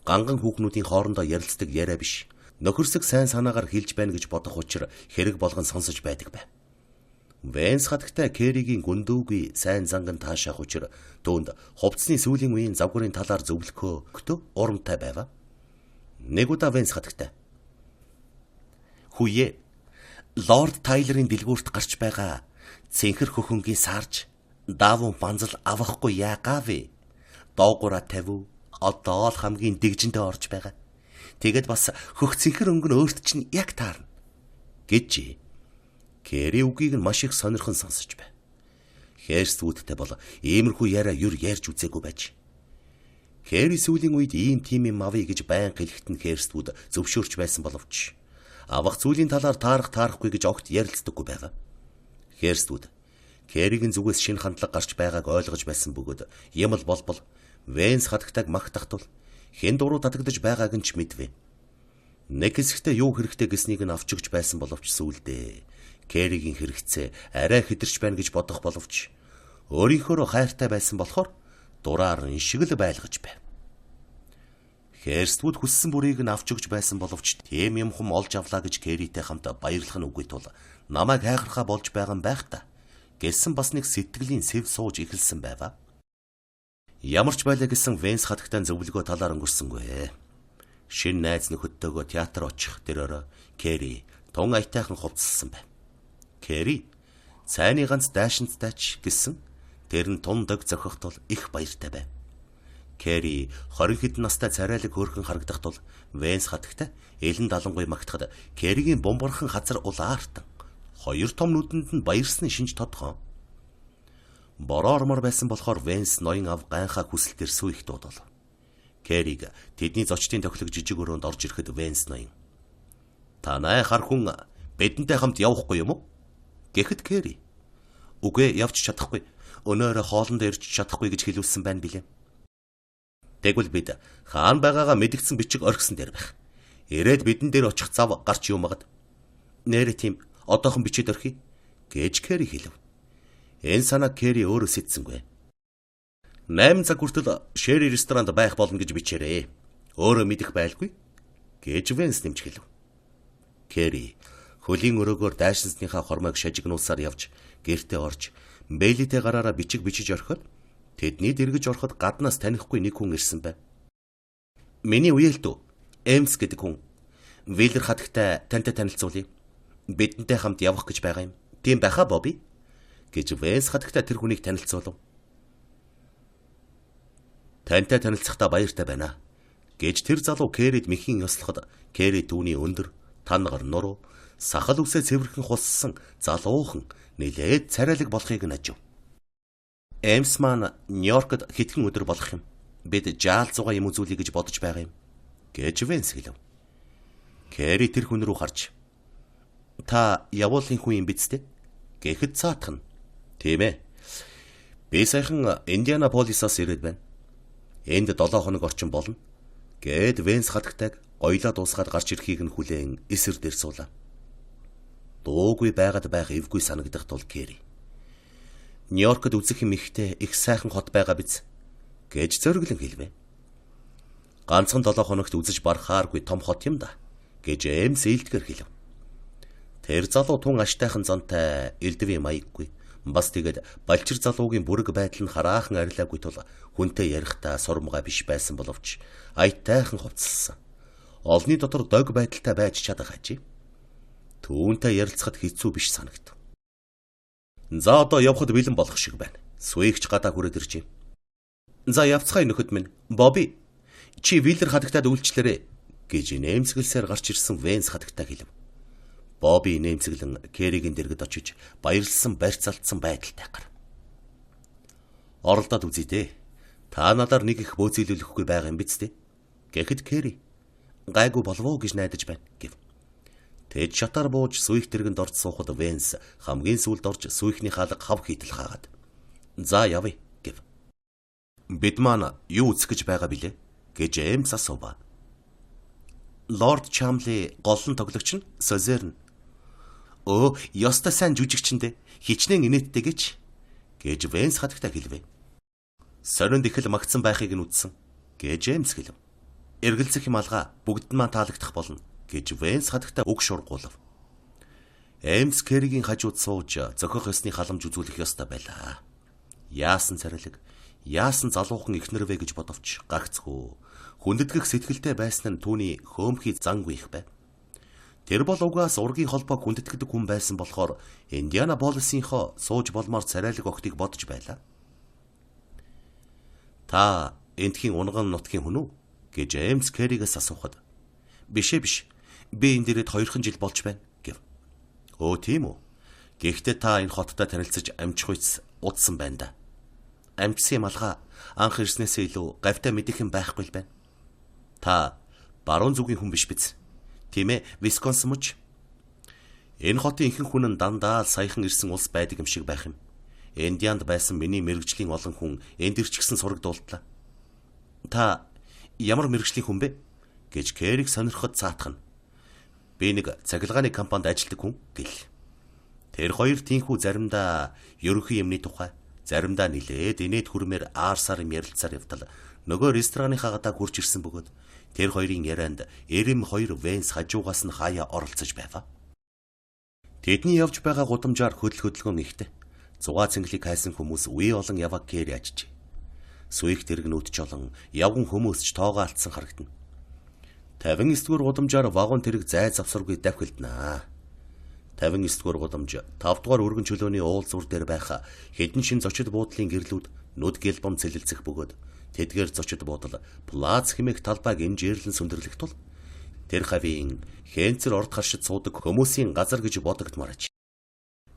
ганган хүүхнүүдийн хоорондоо ярилцдаг яриа биш. Нөхөрсөг сайн санаагаар хэлж байна гэж бодох учир хэрэг болгон сонсож байдаг байв. Венс хатагтай Кэрригийн гүндүүгүй сайн занган таашаах учир түүнд хувцсны сүүлийн үеийн завгарын талаар зөвлөхөө урамтай байваа. Нэг удаа Венс хатагтай. Хүүе, Лорд Тайлерийн дэлгүүрт гарч байгаа цэнхэр хөхөнгийн саарж даавуу банзал авахгүй яагаа вэ? Доогуура тавив. Одоо л хамгийн дэгжиндээ орж байгаа. Тэгэд бас хөх цэнхэр өнгө нь өөрт чинь яг таарна гэж Кэрри үгийг нь маш их сонирхон сонсож байв. Херствүүдтэй бол иймэрхүү яриа юр ярьж үзээгүй байж. Кэрри сүүлийн үед ийм тийм юм авъя гэж байн хэлэхэд нь Херствүүд зөвшөөрч байсан боловч авах зүйлийн талаар таарахгүй гэж огт ярилцдаггүй байгаа. Херствүүд Кэрригийн зүгээс шинэ хандлага гарч байгааг ойлгож байсан бөгөөд юм л болбол Венс хатагтайг магтах тул хэн дуруу татагдж байгааг нь ч мэдвэ. Нэг хэсэгтээ юу хэрэгтэй гэснийг нь авч өгч байсан боловч сүүлдээ Кэрригийн хэрэгцээ арай хэтэрч байна гэж бодох боловч Өөрийнхөө хайртай байсан болохоор дураар нь шиг л байлгаж байв. Херствуд хүссэн бүрийг нь авч өгч байсан боловч тийм юм хүм олж авлаа гэж Кэритэй хамт баярлах нь үгүй тул намайг хайхархаа болж байгаа юм байх та гэсэн бас нэг сэтгэлийн сэв сууж эхэлсэн байва. Ямар ч байлаа гэсэн Венс хатагтай зөвлөгөө талаар өнгөрсөнгүй. Шинэ найз нөхөдтэйгөө театр очих тэрээр Кэри тун аятайхан хувцалсан байв. Кэри цайны ганц дайшинцтайч гэсэн тэр нь тун дог зохих тул их баяртай байв. Кэри 20 хэдэн настай царайлаг хөөрхөн харагдах тул Венс хатагтай элен далангуй магтахад Кэригийн бомбархан хазар улаартан хоёр том нүдэнд нь баярсны шинж тодхон. Бороо ормор байсан болохоор Венс ноён ав гайхаа хүсэлтээр сүйх дуудав. Кэриг тэдний зочдын тохилог жижиг өрөөнд орж ирэхэд Венс ноён "Танай хар хүн бидэнтэй хамт явахгүй юм уу?" гэхэд Кэри "Үгүй явж чадахгүй. Өнөөрэ хоолндоо ирж чадахгүй" гэж хэлүүлсэн байна билээ. Тэгвэл бид хаан байгаагаа мэдгдсэн бичиг орхисон дээр байх. Ирээд бидэн дээр очих зав гарч юм агад. Нэрэ тийм одоохон бичиж орхи гэж Кэри хэлв. Энэ санаа Кэри өөрөө сэтсэнгүй. 8 цаг хүртэл Шэри ресторанд байх болно гэж бичээрэй. Өөрөө мэдэх байлгүй гэж Венс нэмж хэлв. Кэри хөлийн өрөөгөөр дайшинсныхаа хормойг шажигнуулсаар явж гэртээ орж бэлитэй гараараа бичиг бичиж орхиод тэдний дэргэж ороход гаднаас танихгүй нэг хүн ирсэн байв. "Миний үеэлтүү, Эмс гэдэг хүн. Виллер хатагтай тантай танилцуулъя. Бидэнтэй хамт явах гэж байгаа юм. Тийм байхаа, Бобби?" гэж Венс хатагтай тэр хүнийг танилцуулав. "Тантай танилцахдаа баяртай байна" гэж тэр залуу Кэрид мэхийн ёслоход Кэри түүний өндөр, тангаар нуруу, сахал үсээ цэвэрхэн хулссан залуухан нэлээд царайлаг болохыг нь ажив. "Эмс маань Нью-Йоркд хэдхэн өдөр болох юм. Бид жаал зугаа юм үзүүлэе гэж бодож байгаа юм" гэж Венс хэлв. Кэри тэр хүн рүү харж "Та явуулын хүн юм биз дээ?" гэхэд цаатах нь "Тийм ээ. Би саяхан Индианаполисаас ирээд байна. Энд 7 хоног орчим болно" гэд Венс хатагтайг гоёлоо дуусгаад гарч ирэхийг нь хүлээн эсэр дээр суулаа. Дуугүй байгаад байх эвгүй санагдах тул Кэри "Нью-Йоркд үзэх юм ихтэй их сайхан хот байгаа биз" гэж зөргөлөн хэлвэ. "Ганцхан 7 хоногт үзэж барахааргүй том хот юм да" гэж Эмс илтгэр хэлв. Тэр залуу тун аштайхан зонтой элдвийн маяггүй. Бас тэгээд балчир залуугийн бүрэг байдал нь хараахан арилаагүй тул хүнтэй ярихдаа сурмгаа биш байсан боловч аятайхан хувцалсан. Олны дотор дог байдалтай байж чадах ажээ. Түүнтэй ярилцахад хэцүү биш санагд. "За одоо явхад бэлэн болох шиг байна. Сүигч гадаа хүрээд ирж юм." "За явцгаая нөхөд минь. Бобби, чи Виллер хатагтад үйлчлээрэй" гэж нэмсгэлсээр гарч ирсэн Венс хатагтай хэлв. Бобби нэмсгэлэн Кэригийн дэргэд очиж баярлсан барьцаалтсан байдалтай гар. "Оролдоод үзье дээ. Та надаар нэг их бөөцөлөхгүй байгаа юм биз дээ" гэхэд Кэри "Гайгүй болов уу гэж найдаж байна" гэв. Тэд шатаар бууж сүйх дэргэнд орж суухад Венс хамгийн сүүлд орж сүйхний хаалга хав хийтэл хаагаад "За явъя" гэв. "Бид маань юу үзэх гэж байгаа билээ?" гэж Эмс асуув. "Лорд Чамли голлон тоглогч нь Созерн." "Өө, ёстой сайн жүжигчэндээ хичнээн инээдтэй гэж Венс хатагтай хэлвэ. "Сонинд их л магтсан байхыг нь үзсэн" гэж Эмс хэлв. "Эргэлзэх юм алгаа бүгд маань таалагдах болно" гэж Венс хатагтай үг шургуулв. Эмс Кэригийн хажууд сууж зохих ёсны халамж үзүүлэх ёстой байлаа. Яасан царилэг, яасан залуухан ихнэрвэ гэж бодовч гагцгүй. Хүндэтгэх сэтгэлтэй байсан нь түүний хөөмхий зангүй их байв. Тэр бол угаас ургийн холбоог хүндэтгдэг хүн байсан болохоор Индианаполисынхоо сууж болмоор царайлаг охтыг бодож байлаа. "Та эндхийн унган нутгийн хүн үү?" гэж Эмс Кэригээс асуухад "Биш. Би энд ирээд 2 жил болж байна" гэв. "Өө тийм үү? Гэхдээ та энэ хоттой танилцаж амжих үйс удсан байна да." "Амжсан юм алгаа анх ирснээсээ илүү гавьтай мэдэх юм байхгүй л байна." "Та баруун зүгийн хүн биш биз? Тийм ээ, Висконсин мөч. Энэ хотын ихэнх хүн нь дандаа саяхан ирсэн улс байдаг юм шиг байх юм. Индианд байсан миний мэрэгжлийн олон хүн энд ирчихсэн сурагдуултлаа." "Та ямар мэрэгжлийн хүн бэ?" гэж Кэриг сонирхоод цаатах нь "Би нэг цахилгааны компанид ажилладаг хүн" гэл. Тэр хоёр тийхүү заримдаа ерөнхий юмны тухай, Заримдаа нилээд инээд хүрмээр аарсаар юм ярилцаар явтал нөгөө рестораныхаа гадаа хурж ирсэн бөгөөд тэр хоёрын ярианд Эрэм хоёр Венс хажуугаас нь хаяа оролцож байв. Тэдний явж байгаа гудамжаар хөдөлгөөн ихтэй. Зугаа цэнгэлийг хайсан хүмүүс үе олон яваг Кэри ажжээ. Сүих тэрэгнүүд ч олон явган хүмүүс ч тоогоо алдсан харагдана. 59-р гудамжаар вагон тэрэг зай завсаргүй давхилднаа. 59-р гудамж 5-р өргөн чөлөөний уул зур дээр байх хэдэн шин зочид буудлын гэрлүүд нүд гэлбом цэлэлцэх бөгөөд тэдгээр зочид буудал плац хэмээх талбайг инжээрлэн сүндэрлэх тул тэр хавийн хэнцэр орд харшид суудаг хүмүүсийн газар гэж бодогдмаар аж.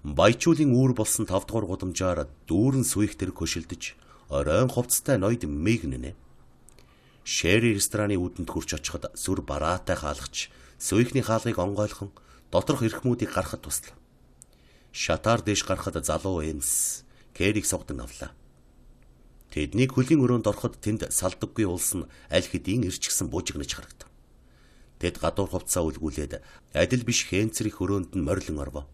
Баячуулын үүр болсон 5-р гудамжаар дүүрэн сүих тэрэг хөшилдөж оройн хувцастай ноёд мэгнэнэ. Шэри рестораны үүдэнд хурч очиход сүр бараатай хаалгач сүихний хаалгыг онгойлхон доторх эрхмүүдийг гаргахад туслав. Шатаар дэш гарахад залуу эмс Кэрийг согдон авлаа. Тэднийг хөлийн өрөөнд ороход тэнд салдаггүй улс нь аль хэдийн ирчгсэн буужигнаж харагдав. Тэд гадуур хувцаа үлгүүлээд адил биш хэнцрэх өрөөнд нь морилон орвоо.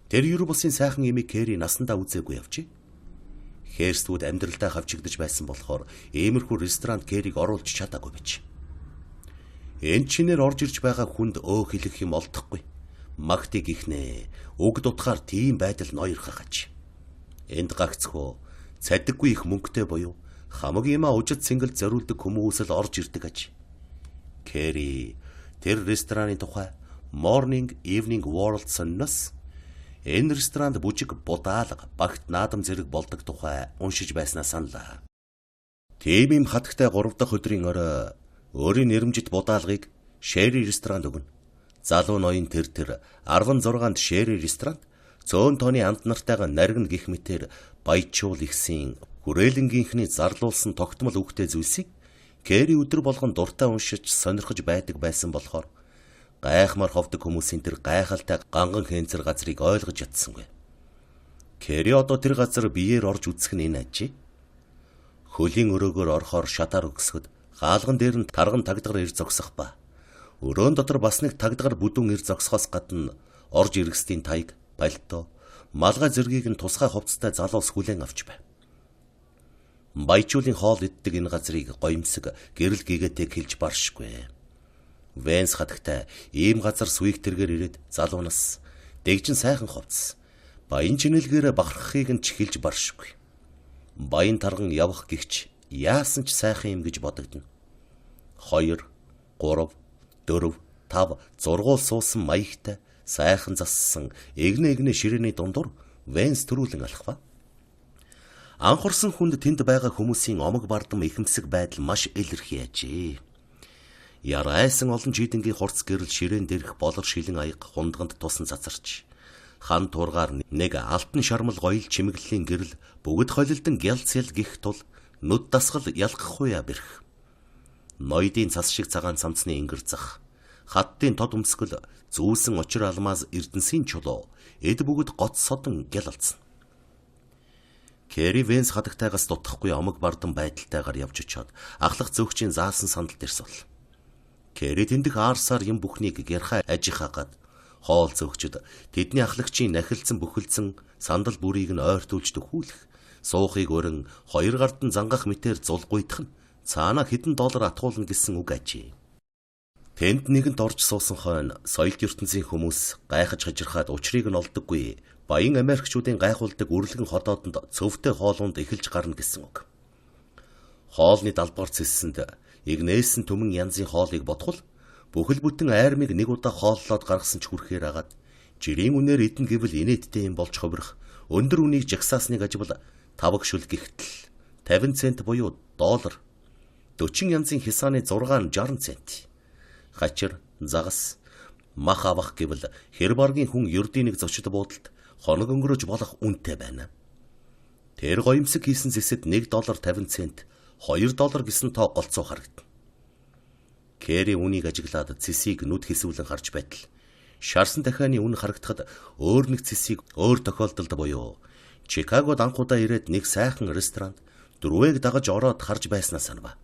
Тэр юр бусын сайхан эмийг Кэри насандаа үзээгүй явжээ. Херстүүд амьдралдаа хавчигдж байсан болохоор иймэрхүү ресторанд Кэрийг оруулж чадаагүй байж. Энд чинээр орж ирж байгаа хүнд хэлэх юм олдохгүй. Магтыг ихнэ. Уг дутгаар тийм байдал ноёрхах аж. Энд гагцхөө цадаггүй их мөнгөтэй буюу хамаг юмаа ужид цэнгэл зориулдаг хүмүүс л орж ирдэг аж. Кэри тэр рестораны тухай Morning Evening World сонноос энэ ресторанд бүжиг будаалга багт наадам зэрэг болдог тухай уншиж байснаа саналаа. Тийм юм хатагтай 3 дахь өдрийн орой өөрийн нэрмжит будаалгыг Шэри ресторанд өгнө. Залуу ноён тэр 16-нд Шэри ресторанд цөөн тооны амт нартайгаа наригна гих мэтэр баячуул ихсийн хүрээлэнгийнхний зарлуулсан тогтмол үгтэй зүйлсийг Кэри өдөр болгон дуртай уншиж сонирхож байдаг байсан болохоор гайхмаар ховдөг хүмүүсийн тэр гайхалтай ганган хэнцэр газрыг ойлгож ядсангүй. Кэри одоо тэр газар биеэр орж үзэх нь энэ ажээ. Хөлийн өрөөгөөр орохоор шатаар өгсгöd хаалган дээр нь тарган тагдгаар ир зогсох ба. Өрөөн дотор бас нэг тагдгаар бүдүүн ир зогсохоос гадна орж иргэсдийн таяг, пальто, малгай зэргийг нь тусгай хувцастай залуус хүлээн авч байв. Баячуулын хоол иддэг энэ газрыг гоёмсог гэрэл гэгээтэй хэлж баршгүй. Венс хатагтай ийм газар сүих тэргээр ирээд залуунаас дэгжин сайхан хувцас баян чинэлгээр бахархахыг нь чихэлж баршгүй. Баян тарган явах гихч яасан ч сайхан юм гэж бодогдно. 2, 3, 4, 5 зургуул суусан маягтай сайхан зассан эгнэ ширээний дундуур Венс төрүүлэн алхав. Анхурсан хүнд тэнд байгаа хүмүүсийн омог бардам ихэмсэг байдал маш илэрхий ажээ. Ярайсан олон жидэнгийн хурц гэрэл ширээн дээрх болор шилэн аяг хундганд тусан цацарч хан туургаар нэг алтан шармал гоёл чимэглэлийн гэрэл бүгд холилдон гялцэл гих тул нүд дасгал ялгахгүй бэрх. Ноёдын цас шиг цагаан цамцны ингэр зах хаттын тод өмсгөл зүүсэн очир алмаз эрдэнсийн чулуу эд бүгд гоц содон гял алдсан. Кэри Венс хатагтайгаас дутхгүй омог бардам байдалтайгаар явж очоод ахлах зөөгчийн заасан сандал дээр сул. Кэри тэндх аарсаар юм бүхнийг гярхай ажихаагаад хоол зөөгчд тэдний ахлагчийн нахилсан бүхэлдсэн сандал бүрийг нь ойртуулж төхүүлэх суухыг өрн 2 гардан зангах мэтээр зулгуйдах нь цаана хэдэн $1 атгуулна гэсэн үг ажээ. Тэнд нэгэнд орж суусан хойно соёлт ертөнцийн хүмүүс гайхаж хажирхаад учрыг нь олдоггүй баян Америкчуудын гайхуулдаг үрлэгэн хотоодонд цөвтэй хоолунд эхэлж гарна гэсэн үг. Хоолны далбаар цэссэнд игнээсэн төмөн янзын хоолыг бодхол бүхэл бүтэн айрмыг нэг удаа хооллоод гаргасан ч хүрхээр агаад жирийн үнээр эдэн гэвэл инээдтэй юм болж ховрох өндөр үнийг жагсаасныг аживал тавагшүл гихтэл 50 цент буюу $1 40 янзын хисааны 6-60 цент хачир загас мах авах гэвэл хэр баргийн хүн ердийн нэг зочид буудалд хоног өнгөрөөж болох үнэтэй байна. Тэр гоёмсог хийсэн зэсэд $1.50 цент $2 гэсэн тоо голцоо харагдана. Кэри үнийг ажиглаад цэсийг нүд хэсвэлэн харж байтал шарсан дахианы үн харагдахад өөр нэг цэсийг өөр тохиолдолд буюу Чикагод анхудаа ирээд нэг сайхан ресторанд дөрвөөг дагаж ороод харж байснаа санав.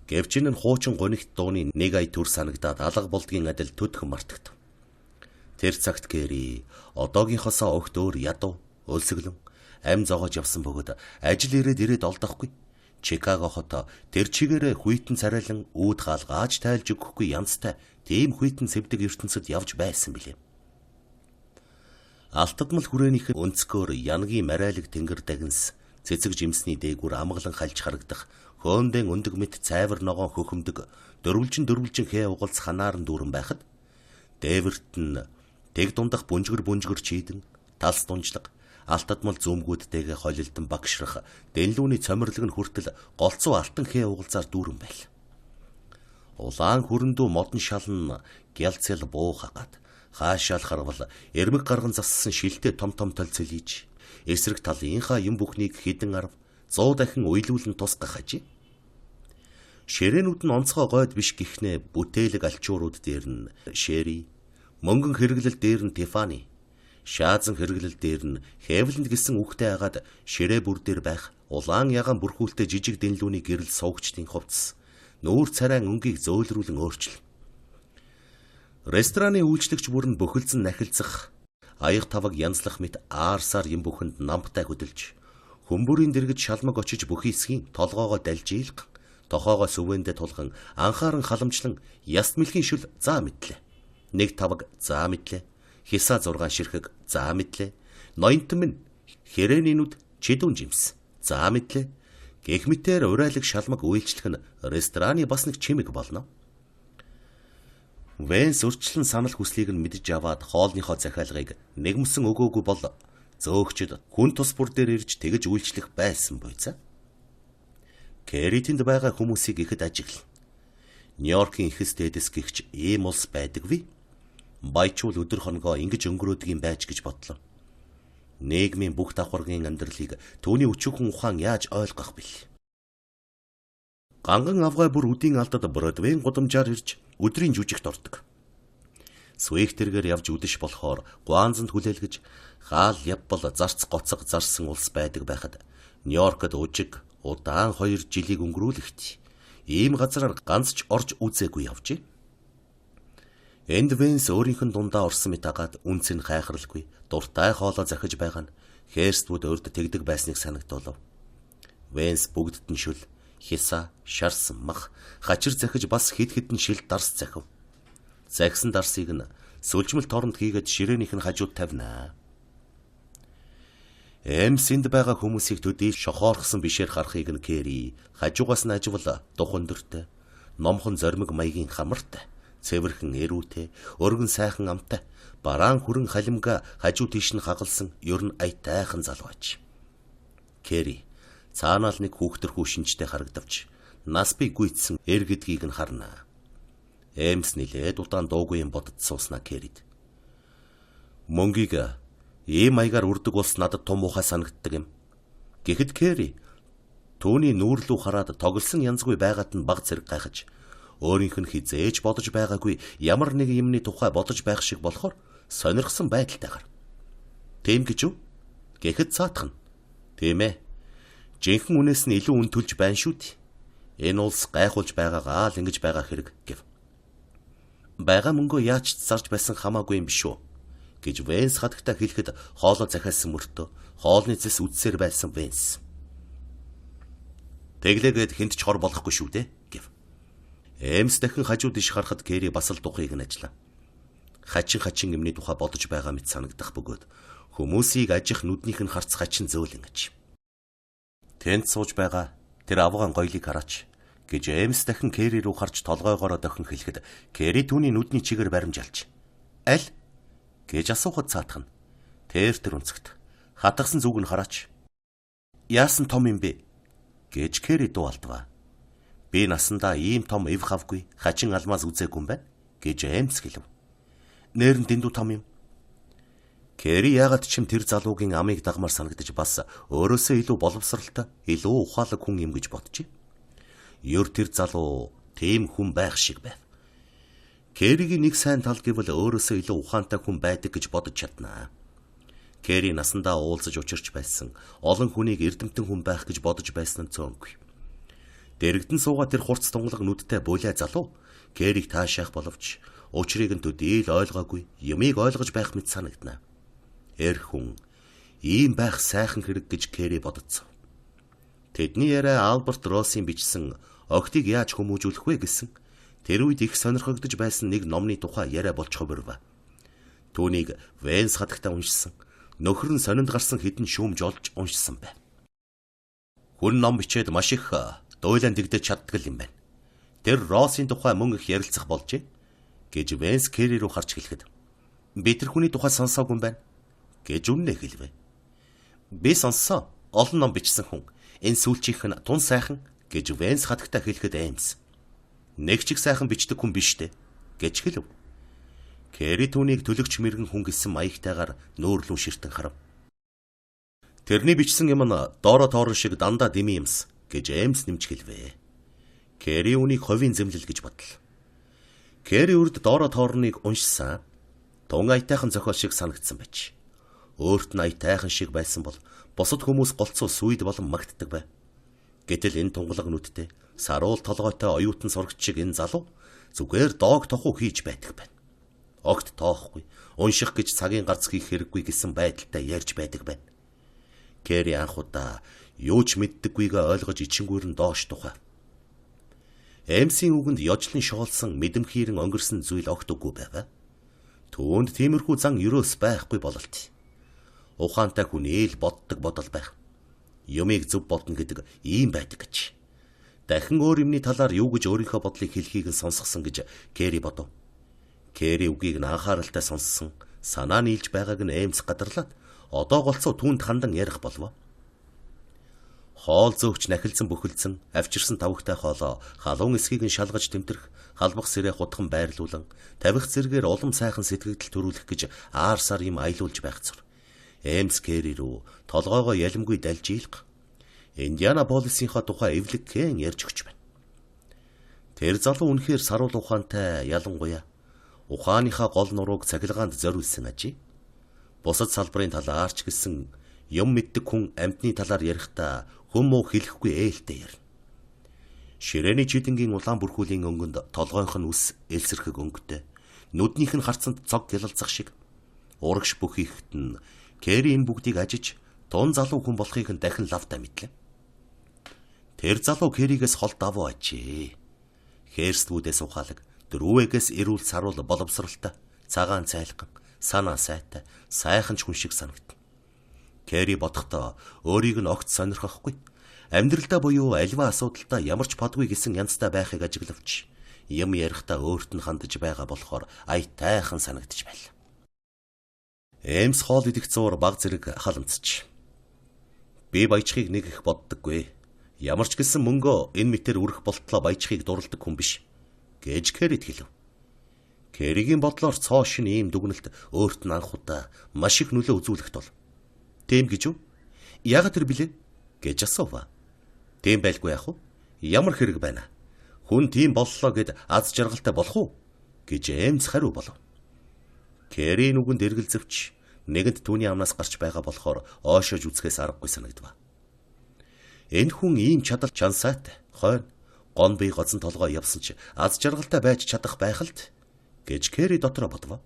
Гэвч энэ хуучин гонигт дууны нэг ая төр санагдаад алга болдгийн адил төдхөн мартагдав. Тэр цагт Кэри одоогийнхоосоо огт өөр ядуу, өлсгөлөн, ам зоогож явсан бөгөөд ажил ирээд олдохгүй. Чикаго хот тэр чигээрээ хүйтэн царайлан үүд хаалгааж тайлж өгөхгүй янзтай тийм хүйтэн цэвдэг ертөнцид явж байсан билээ. Алтадмал хүрээнийх нь өнцгөр янгийн марайлаг тэнгэр дагнс цэцэг жимсний дээгүүр амгалан хальж харагдах хөөндөөн өндөг мэт цайвар ногоон хөхөмдөг дөрвөлжин хээ угалц ханааран дүүрэн байхад дээвэрт нь тэг дундах бүнжгэр чийдэн талс дунжлаг алтадмал зүүмгүүдтэйгээ холилдон багшрах дэнлүүний цомирлог нь хүртэл голцоо алтан хээ угалзаар дүүрэн байл. Улаан хүрэндүү модон шалн гялцэл буу хагаад хаашаал харвал эрмэг гарган зассан шилтэй том толцолиж эсрэг талынхаа юм бүхнийг хідэн 100 дахин уйлуулан тусгах хажи. Ширээнүүд нь онцгой гойд биш гихнээ бүтээлэг алчуурууд дээр нь Шери, мөнгөн хэрэглэл дээр нь Тифани, шаазан хэрэглэл дээр нь Хевлэнд гэсэн үгтэй агаад ширээ бүр дээр байх улаан ягаан бүрхүүлтэй жижиг дэнлүүний гэрэл суугчдын хувцас нүүр царайн өнгийг зөөлрүүлэн өөрчил. Рестораны үйлчлэгч бүр нь бөхөлзөн нахилцах аяг таваг янзлах мэт аарсаар юм бүхэнд намтай хөдөлж хөмбөрийн дэргэд шалмаг очиж бүхийсгийн толгоогоо дальж ийлх тохоогоо сүвэндэ тулган анхааран халамжлан яст мэлхийн шүл заа мэдлээ. 1 таваг заа мэдлээ. Хиса 6 ширхэг заа мэдлээ. Ноёнтон минь хэрээнийнүүд чидүүн жимс заа мэдлээ. Гэх мэтээр урайлаг шалмаг үйлчлэх нь рестораны бас нэг чимэг болно. Вэнс өрчлөн санал хүслийг нь мэдж аваад хоолныхоо захиалгыг нэгмсэн өгөөгүй бол зөөгчд хүн тус бүр дээр ирж тэгж үйлчлэх байсан бойцаа. Кэри тэнд байгаа хүмүүсийг ихэд ажиглал. Нью-Йоркийн ихэс дээдэс гихч ийм улс байдаггүй. Баячул өдөр хоногоо ингэж өнгөрөөдөг юм байж гэж бодлоо. Нийгмийн бүх давхаргын амьдралыг түүний өчүүхэн ухаан яаж ойлгох бэл. Ганган авгай бүр үдийн алдад Бродвейн гудамжаар ирж өдрийн жүжигт ордог. Суихтэргээр явж үдэш болохоор Гуанзанд хүлээлгэж хаал явбал зарц гоцог зарсан улс байдаг байхад Нью-Йоркод ужиг удаан 2 жилийг өнгөрүүлэхт ийм газараар ганц ч орж үзээгүй явжээ. Энд Вэнс өөрийнх нь дундаа орсон мэт агаад үнц нь хайхралгүй дуртай хоолоо захиж байгаа нь Херствуд урд тэгдэг байсныг санагдуулав. Вэнс бүгдд нь шүл, хиса, шарсан мах, хачир захиж бас хэд хэдэн шил дарс захив. Захисан дарсыг нь сүлжмэл торонд хийгээд ширээнийх нь хажууд тавина. Эмсэнд байгаа хүмүүсийг төдий шохоорхсон бишээр харахыг нь Кэри хажуугаас нь аживал дух өндөртэй, номхон зоримог маягийн хамартай, цэвэрхэн эрүүтэй, өргөн сайхан амтай, бараан хүрэн халимга хажуу тийш нь хагалсан ер нь аятайхан залууч. Кэри цаанаал нэг хүүхдэрхүү шинжтэй харагдавч нас бий гүйцсэн эр гэдгийг нь харна. Эмс нилээд удаан дуугүй юм бодод сууснаа Кэрид. Мөнгийг ийм маягаар үрдэг улс надад том ухаа санагддаг юм. Гэхэд Кэри түүний нүүрлүү хараад тоглосон янзгүй байгаад нь баг зэрэг гайхаж өөрийнх нь хизээж бодож байгаагүй ямар нэг юмны тухай бодож байх шиг болохоор сонирхсан байдалтайгаар. Тийм гэж үү? Гэхэд цаатах нь. Тийм ээ. Жинхэнэ үнээс нь илүү үн төлж байна шүү дээ. Энэ улс гайхуулж байгаагаа л ингэж байгаа хэрэг гэв. Бага мөнгөө яаж зарж байсан хамаагүй юм биш үү? Гэж Вэнс хатагтаа хэлэхэд хоолоо захиалсан мөртөө хоолны зэс үдсээр байсан Вэнс. Тэглээгээд хинт ч хор болохгүй шүү дээ гэв. Эмс дахин хажууд иш харахад Кэри бас л духыг нь ажиллаа. Хачин юмны тухай бодож байгаа мэт санагдах бөгөөд хүмүүсийг ажих нүднийх нь харц хачин зөөлөн аж. Тэнд сууж байгаа тэр авган гоёлыг хараач гэж Эмс дахин Кэри рүү харж толгойгоороо дохин хэлэхэд Кэри түүний нүдний чигээр баримжаалж аль гэж асуухад цаатах нь тэр өнцгт хатгсан зүг нь хараач. Яасан том юм бэ гэж Кэри дуу алдваа. Би насандаа ийм том эв хавгүй хачин алмаз үзээгүй юм байна гэж Эмс хэлв. Нэр нь дэндүү том юм. Кэри яагаад ч юм тэр залуугийн амийг дагмаар санагдаж бас өөрөөсөө илүү боловсралтай, илүү ухаалаг хүн юм гэж боджээ. Ёр тэр залуу тийм хүн байх шиг байв. Кэригийн нэг сайн тал гэвэл өөрөөсөө илүү ухаантай хүн байдаг гэж бодож чаднаа. Кэри насандаа уулзаж учирч байсан олон хүнийг эрдэмтэн хүн байх гэж бодож байсан нь цөөнгүй. Дэрэгдэн суугаа тэр хурц тунгалаг нүдтэй булай залуу Кэриг таашаах боловч учрыг нь төдий л ойлгоогүй, юмыг ойлгож байх мэт санагдана. Эр хүн Ийм байх сайхан хэрэг гэж Кэри бодцов. Тэдний яриа Альберт Российн бичсэн Огтыг яаж хүмүүжүүлэх вэ гэсэн тэр үед их сонирхогдож байсан нэг номны тухай яриа болж хувирв. Түүнийг Венс хатагтаа уншсан. Нөхөр нь сонинд гарсан хідэн шүүмж олж уншсан байна. Хүн ном бичээд маш их дуйлан дэгдэж чаддаг юм байна. Тэр Российн тухай мөн их ярилцах болжээ гэж Венс Кэри рүү харж хэлэхэд би тэр хүний тухай сонсоогүй юм байна гэж үннээ хэлвэ. Би сонссон. Олон ном бичсэн хүн. Энэ сүүлчийнх нь тун сайхан гэж Венс хатагтаа хэлэхэд Эймс нэг ч их сайхан бичдэг хүн биш дээ гэж хэлв. Кэри түүнийг төлөгч мэрэгэн хүн гэсэн маягтайгаар нөөрлөн ширтэн харав. Тэрний бичсэн юм нь доороо тоорон шиг дандаа дими юмс гэж Эймс нэмж хэлвэ. Кэри үнийг ховийн зэмлэл гэж бодлоо. Кэри үрд доороо тоорныг уншсан. Тун аятайхан зохиол шиг санагдсан байж. Өөрт нь аятайхан шиг байсан бол бусад хүмүүс голцоо сүйд болон магтдаг бай. Гэтэл энэ тунгалаг нүдтэй саруул толгойтой оюутан сурагч шиг энэ залуу зүгээр доог тохуу хийж байдаг байна. Огт тоохгүй, унших гэж цагийн гарц хийх хэрэггүй гэсэн байдалтай ярьж байдаг байна. Кэри анхудаа юу ч мэддэггүйгээ ойлгож ичингүүрэн доош тухай. Эмсийн үгэнд ёжлон шоолсон мэдэмхийрэн өнгөрсөн зүйл огт үгүй байгаа. Түүнд тиймэрхүү зан юрөөс байхгүй бололт. Ухаантай хүн ээл боддог бодол байх. Юмыг зөв бодно гэдэг ийм байдаг гэж. Дахин өөр юмны талаар юу гэж өөрийнхөө бодлыг хэлхийг нь сонсгосон гэж Кэри бодов. Кэри үгийг нь анхааралтай сонссон, санаа нийлж байгааг нь Эймс гадарлаад одоо голцоо түүнд хандан ярих болов. Хоол зөөвч нахилзан бүхэлдсэн, авчирсан тавхтай хоолоо халуун эсхийг нь шалгаж тэмтэрх, халбах сэрээ хутган байрлуулан, тавих зэргээр улам сайхан сэтгэгдэл төрүүлэх гэж аар сар юм аялуулж байх зур. Эймс Кэри рүү толгоогоо ялимгүй дальж ийлх. Индианаполисийнхаа тухай эвлэгхэн ярьж өгч байна. Тэр залуу үнэхээр саруул ухаантай, ялангуяа ухааныхаа гол нурууг цахилгаанд зориулсан ажээ. Бусад салбарын талаар ч гэсэн юм мэддэг хүн амьтны талаар ярихдаа хүм муу хэлэхгүй ээлтэй ярина. Ширээний чидэнгийн улаан бүрхүүлийн өнгөнд толгойнх нь үс элсэрхэг өнгөтэй, нүднийх нь харцанд цог гялалзах шиг. Урагш бүх ихэд нь Кэри энэ бүгдийг ажиж тун залуу хүн болохыг нь дахин лавтаа мэдлээ. Тэр залуу Кэригээс хол давуу ажээ. Хээрслүүдээс ухаалаг, дөрвөөс эрүүл саруул боловсралтай, цагаан цайлган, санаа сайтай, сайхан ч хүн шиг санагдана. Кэри бодохдоо өөрийг нь огт сонирхохгүй. Амьдралдаа буюу альва асуудалтай ямар ч подгүй гэсэн янзтай байхыг ажиглавч, юм ярихдаа өөрт нь хандаж байгаа болохоор аятайхан санагдаж байлаа. Эймс хоол идэх зуур баг зэрэг халамцч. Би баячхийг нэг их боддоггүй. Ямар ч гэсэн мөнгөө энэ мэтэр үрэх болтлоо баячхийг дурладаг хүн биш гэж Кэрид хэлв. Кэригийн бодлоор цоо шин ийм дүгнэлт өөрт нь анхудаа маш их нөлөө үзүүлэх тул. Тийм гэж үү? Яагаад тэр билээ? Гэж асуув. Тийм байлгүй яах вэ? Ямар хэрэг байна? Хүн тийм боллоо гэд аз жаргалтай болох уу? Гэж Эймс хариу болов. Кэри нүгэнд эргэлзэвч нэгэнд түүний амнаас гарч байгаа болохоор оошоож үзэхээс аргагүй санагдав. Энэ хүн ийм чадал чансаатай, хойно, гон бие гоцон толгой явсан ч аз жаргалтай байж чадах байх л гэж Кэри дотроо бодов.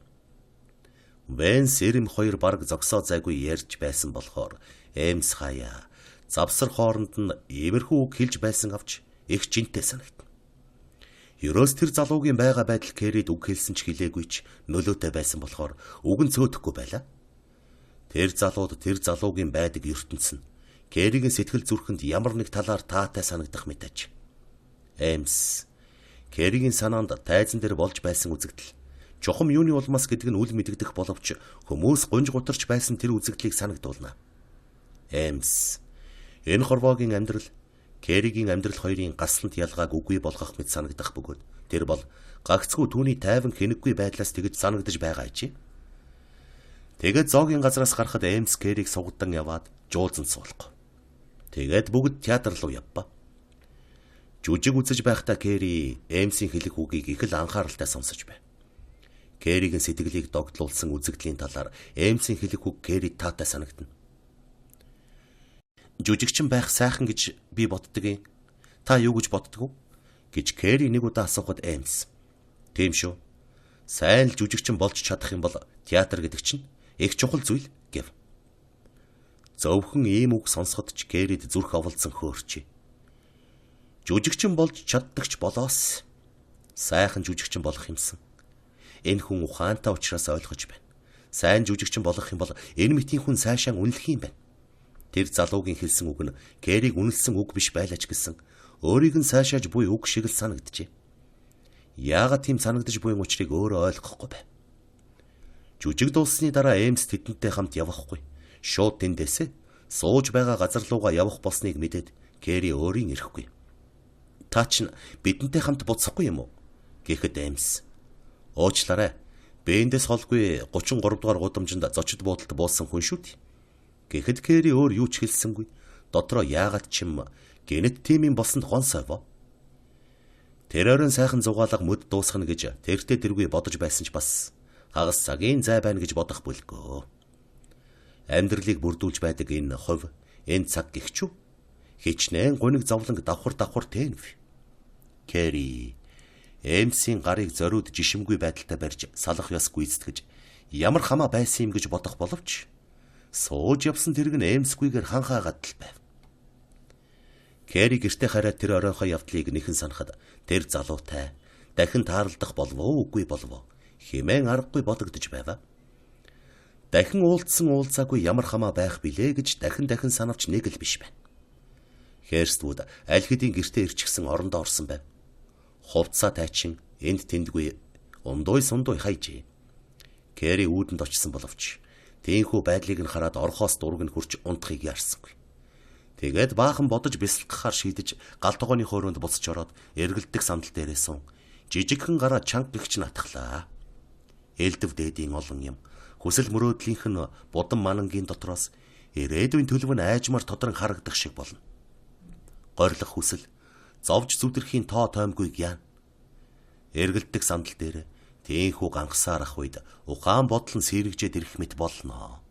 Венс эрэм хоёр бараг зогсоо зайгүй ярьж байсан болохоор Эймс хаяа завсар хооронд нь иймэрхүү үг хэлж байсан авч их жинтэй санагдав. Ерөөс тэр залуугийн байгаа байдал Кэрид үг хэлсэн ч хэлээгүй ч нөлөөтэй байсан болохоор үг нь цөөдөхгүй байлаа. Тэр залуугийн байдаг ертөнц нь Кэригийн сэтгэл зүрхэнд ямар нэг талаар таатай санагдах мэдээж. Эймс Кэригийн санаанд тайзан дээр болж байсан үзэгдэл чухам юуны улмаас гэдэг нь үл мэдэгдэх боловч хүмүүс гунж гутарч байсан тэр үзэгдлийг санагдуулна. Эймс энэ хорвоогийн амьдрал Кэригийн амьдрал хоёрын гаслант ялгааг үгүй болгох мэт санагдах бөгөөд тэр бол гагцгүй түүний тайван хэнэггүй байдлаас тэгж санагдаж байгаа ч. Тэгээд зоогийн газраас гарахад Эймс Кэриг сугадан яваад жуулзан суулгав. Тэгээд бүгд театр руу явба. Жүжиг үзэж байхдаа Кэри Эймсийн хэлэх үгийг их л анхааралтай сонсож байв. Кэригийн сэтгэлийг догтлуулсан үзэгдлийн талаар Эймсийн хэлэх үг Кэрид таатай санагдана. Жүжигчин байх сайхан гэж би боддог юм. Та юу гэж боддог вэ? Гэж Кэри нэг удаа асуухад Эймс. Тийм шүү. Сайн л жүжигчин болж чадах юм бол театр гэдэг чинь их чухал зүйл гэв. Зөвхөн ийм үг сонсоход ч Кэрид зүрх оволцсон хөөрчээ. Жүжигчин болж чаддагч болоос. Сайхан жүжигчин болох юмсан. Энэ хүн ухаантай учраас ойлгож байна. Сайн жүжигчин болох юм бол энэ мэтийн хүн сайшаан үнэлэх юм байна. Тэр залуугийн хэлсэн үг нь Кэрийг үнэлсэн үг биш байлаач гэсэн өөрийг нь сайшааж буй үг шиг л санагджээ. Яагаад тийм санагдаж буй учрыг өөрөө ойлгохгүй байв. Жүжиг дууссаны дараа Эмс тэдэнтэй хамт явахгүй. Шууд тэндээсээ сууж байгаа газар руугаа явах болсныг мэдээд Кэри өөрийн ирэхгүй. Та ч бидэнтэй хамт буцахгүй юм уу? Гэхэд Эмс уучлаарай. Бэндээс холгүй 33 дугаар гудамжинд зочид буудалд буусан хүн шүү дээ. Гэхэд Кэри өөр юу ч хэлсэнгүй. Дотроо яагаад ч юм гэнэт тимийн болсонд гонсойвоо. Тэр оройн сайхан зугаалга мөд дуусгана гэж тэртээ тэргүй бодож байсан ч бас хагас цагийн зай байна гэж бодох бүлгөө. Амьдралыг бүрдүүлж байдаг энэ хувь, энэ цаг гихчүү хичнээн гуниг зовлонг давхар тэнв. Кэри Эмсийн гарыг зориуд жишимгүй байдалтай барьж салах ёс гүйцэтгэж ямар хамаа байсан юм гэж бодох боловч сууж явсан тэрэг нь Эмсгүйгээр ханхаагаад л байв. Кэри гэртээ хараад тэр оройхоо явдлыг нэхэн санахад тэр залуутай дахин тааралдах болов үгүй болов хэмээн аргагүй бодогдож байва. Дахин уулзсан уулзаагүй ямар хамаа байх билээ гэж дахин санавч нэг л биш байна. Херствуд аль хэдийн гэртээ ирчихсэн орондоо орсон байв. Хувцаа тайчин энд тэндгүй ундуй сундуй хайжээ. Кэри үүдэнд очсон боловч тийхүү байдлыг нь хараад орхоос дург нь хурж унтахыг яарсангүй. Тэгээд баахан бодож бясалгахаар шийдэж гал тогооны хоороонд буцаж ороод эргэлдэх сандал дээрээ сун. Жижигхэн гараа чанга гихч натглаа. Элдэв дээдийн олон юм. Хүсэл мөрөөдлийнх нь будан манангийн дотроос ирээдүйн төлөв нь айжмаар тодрон харагдах шиг болно. Горилох хүсэл, зовж зүдэрхийн тоо тоймгүйг яана. Эргэлдэх сандал дээр тийхүү гангасаар ах үед ухаан бодол нь сэрэгжээд ирэх мэт болно.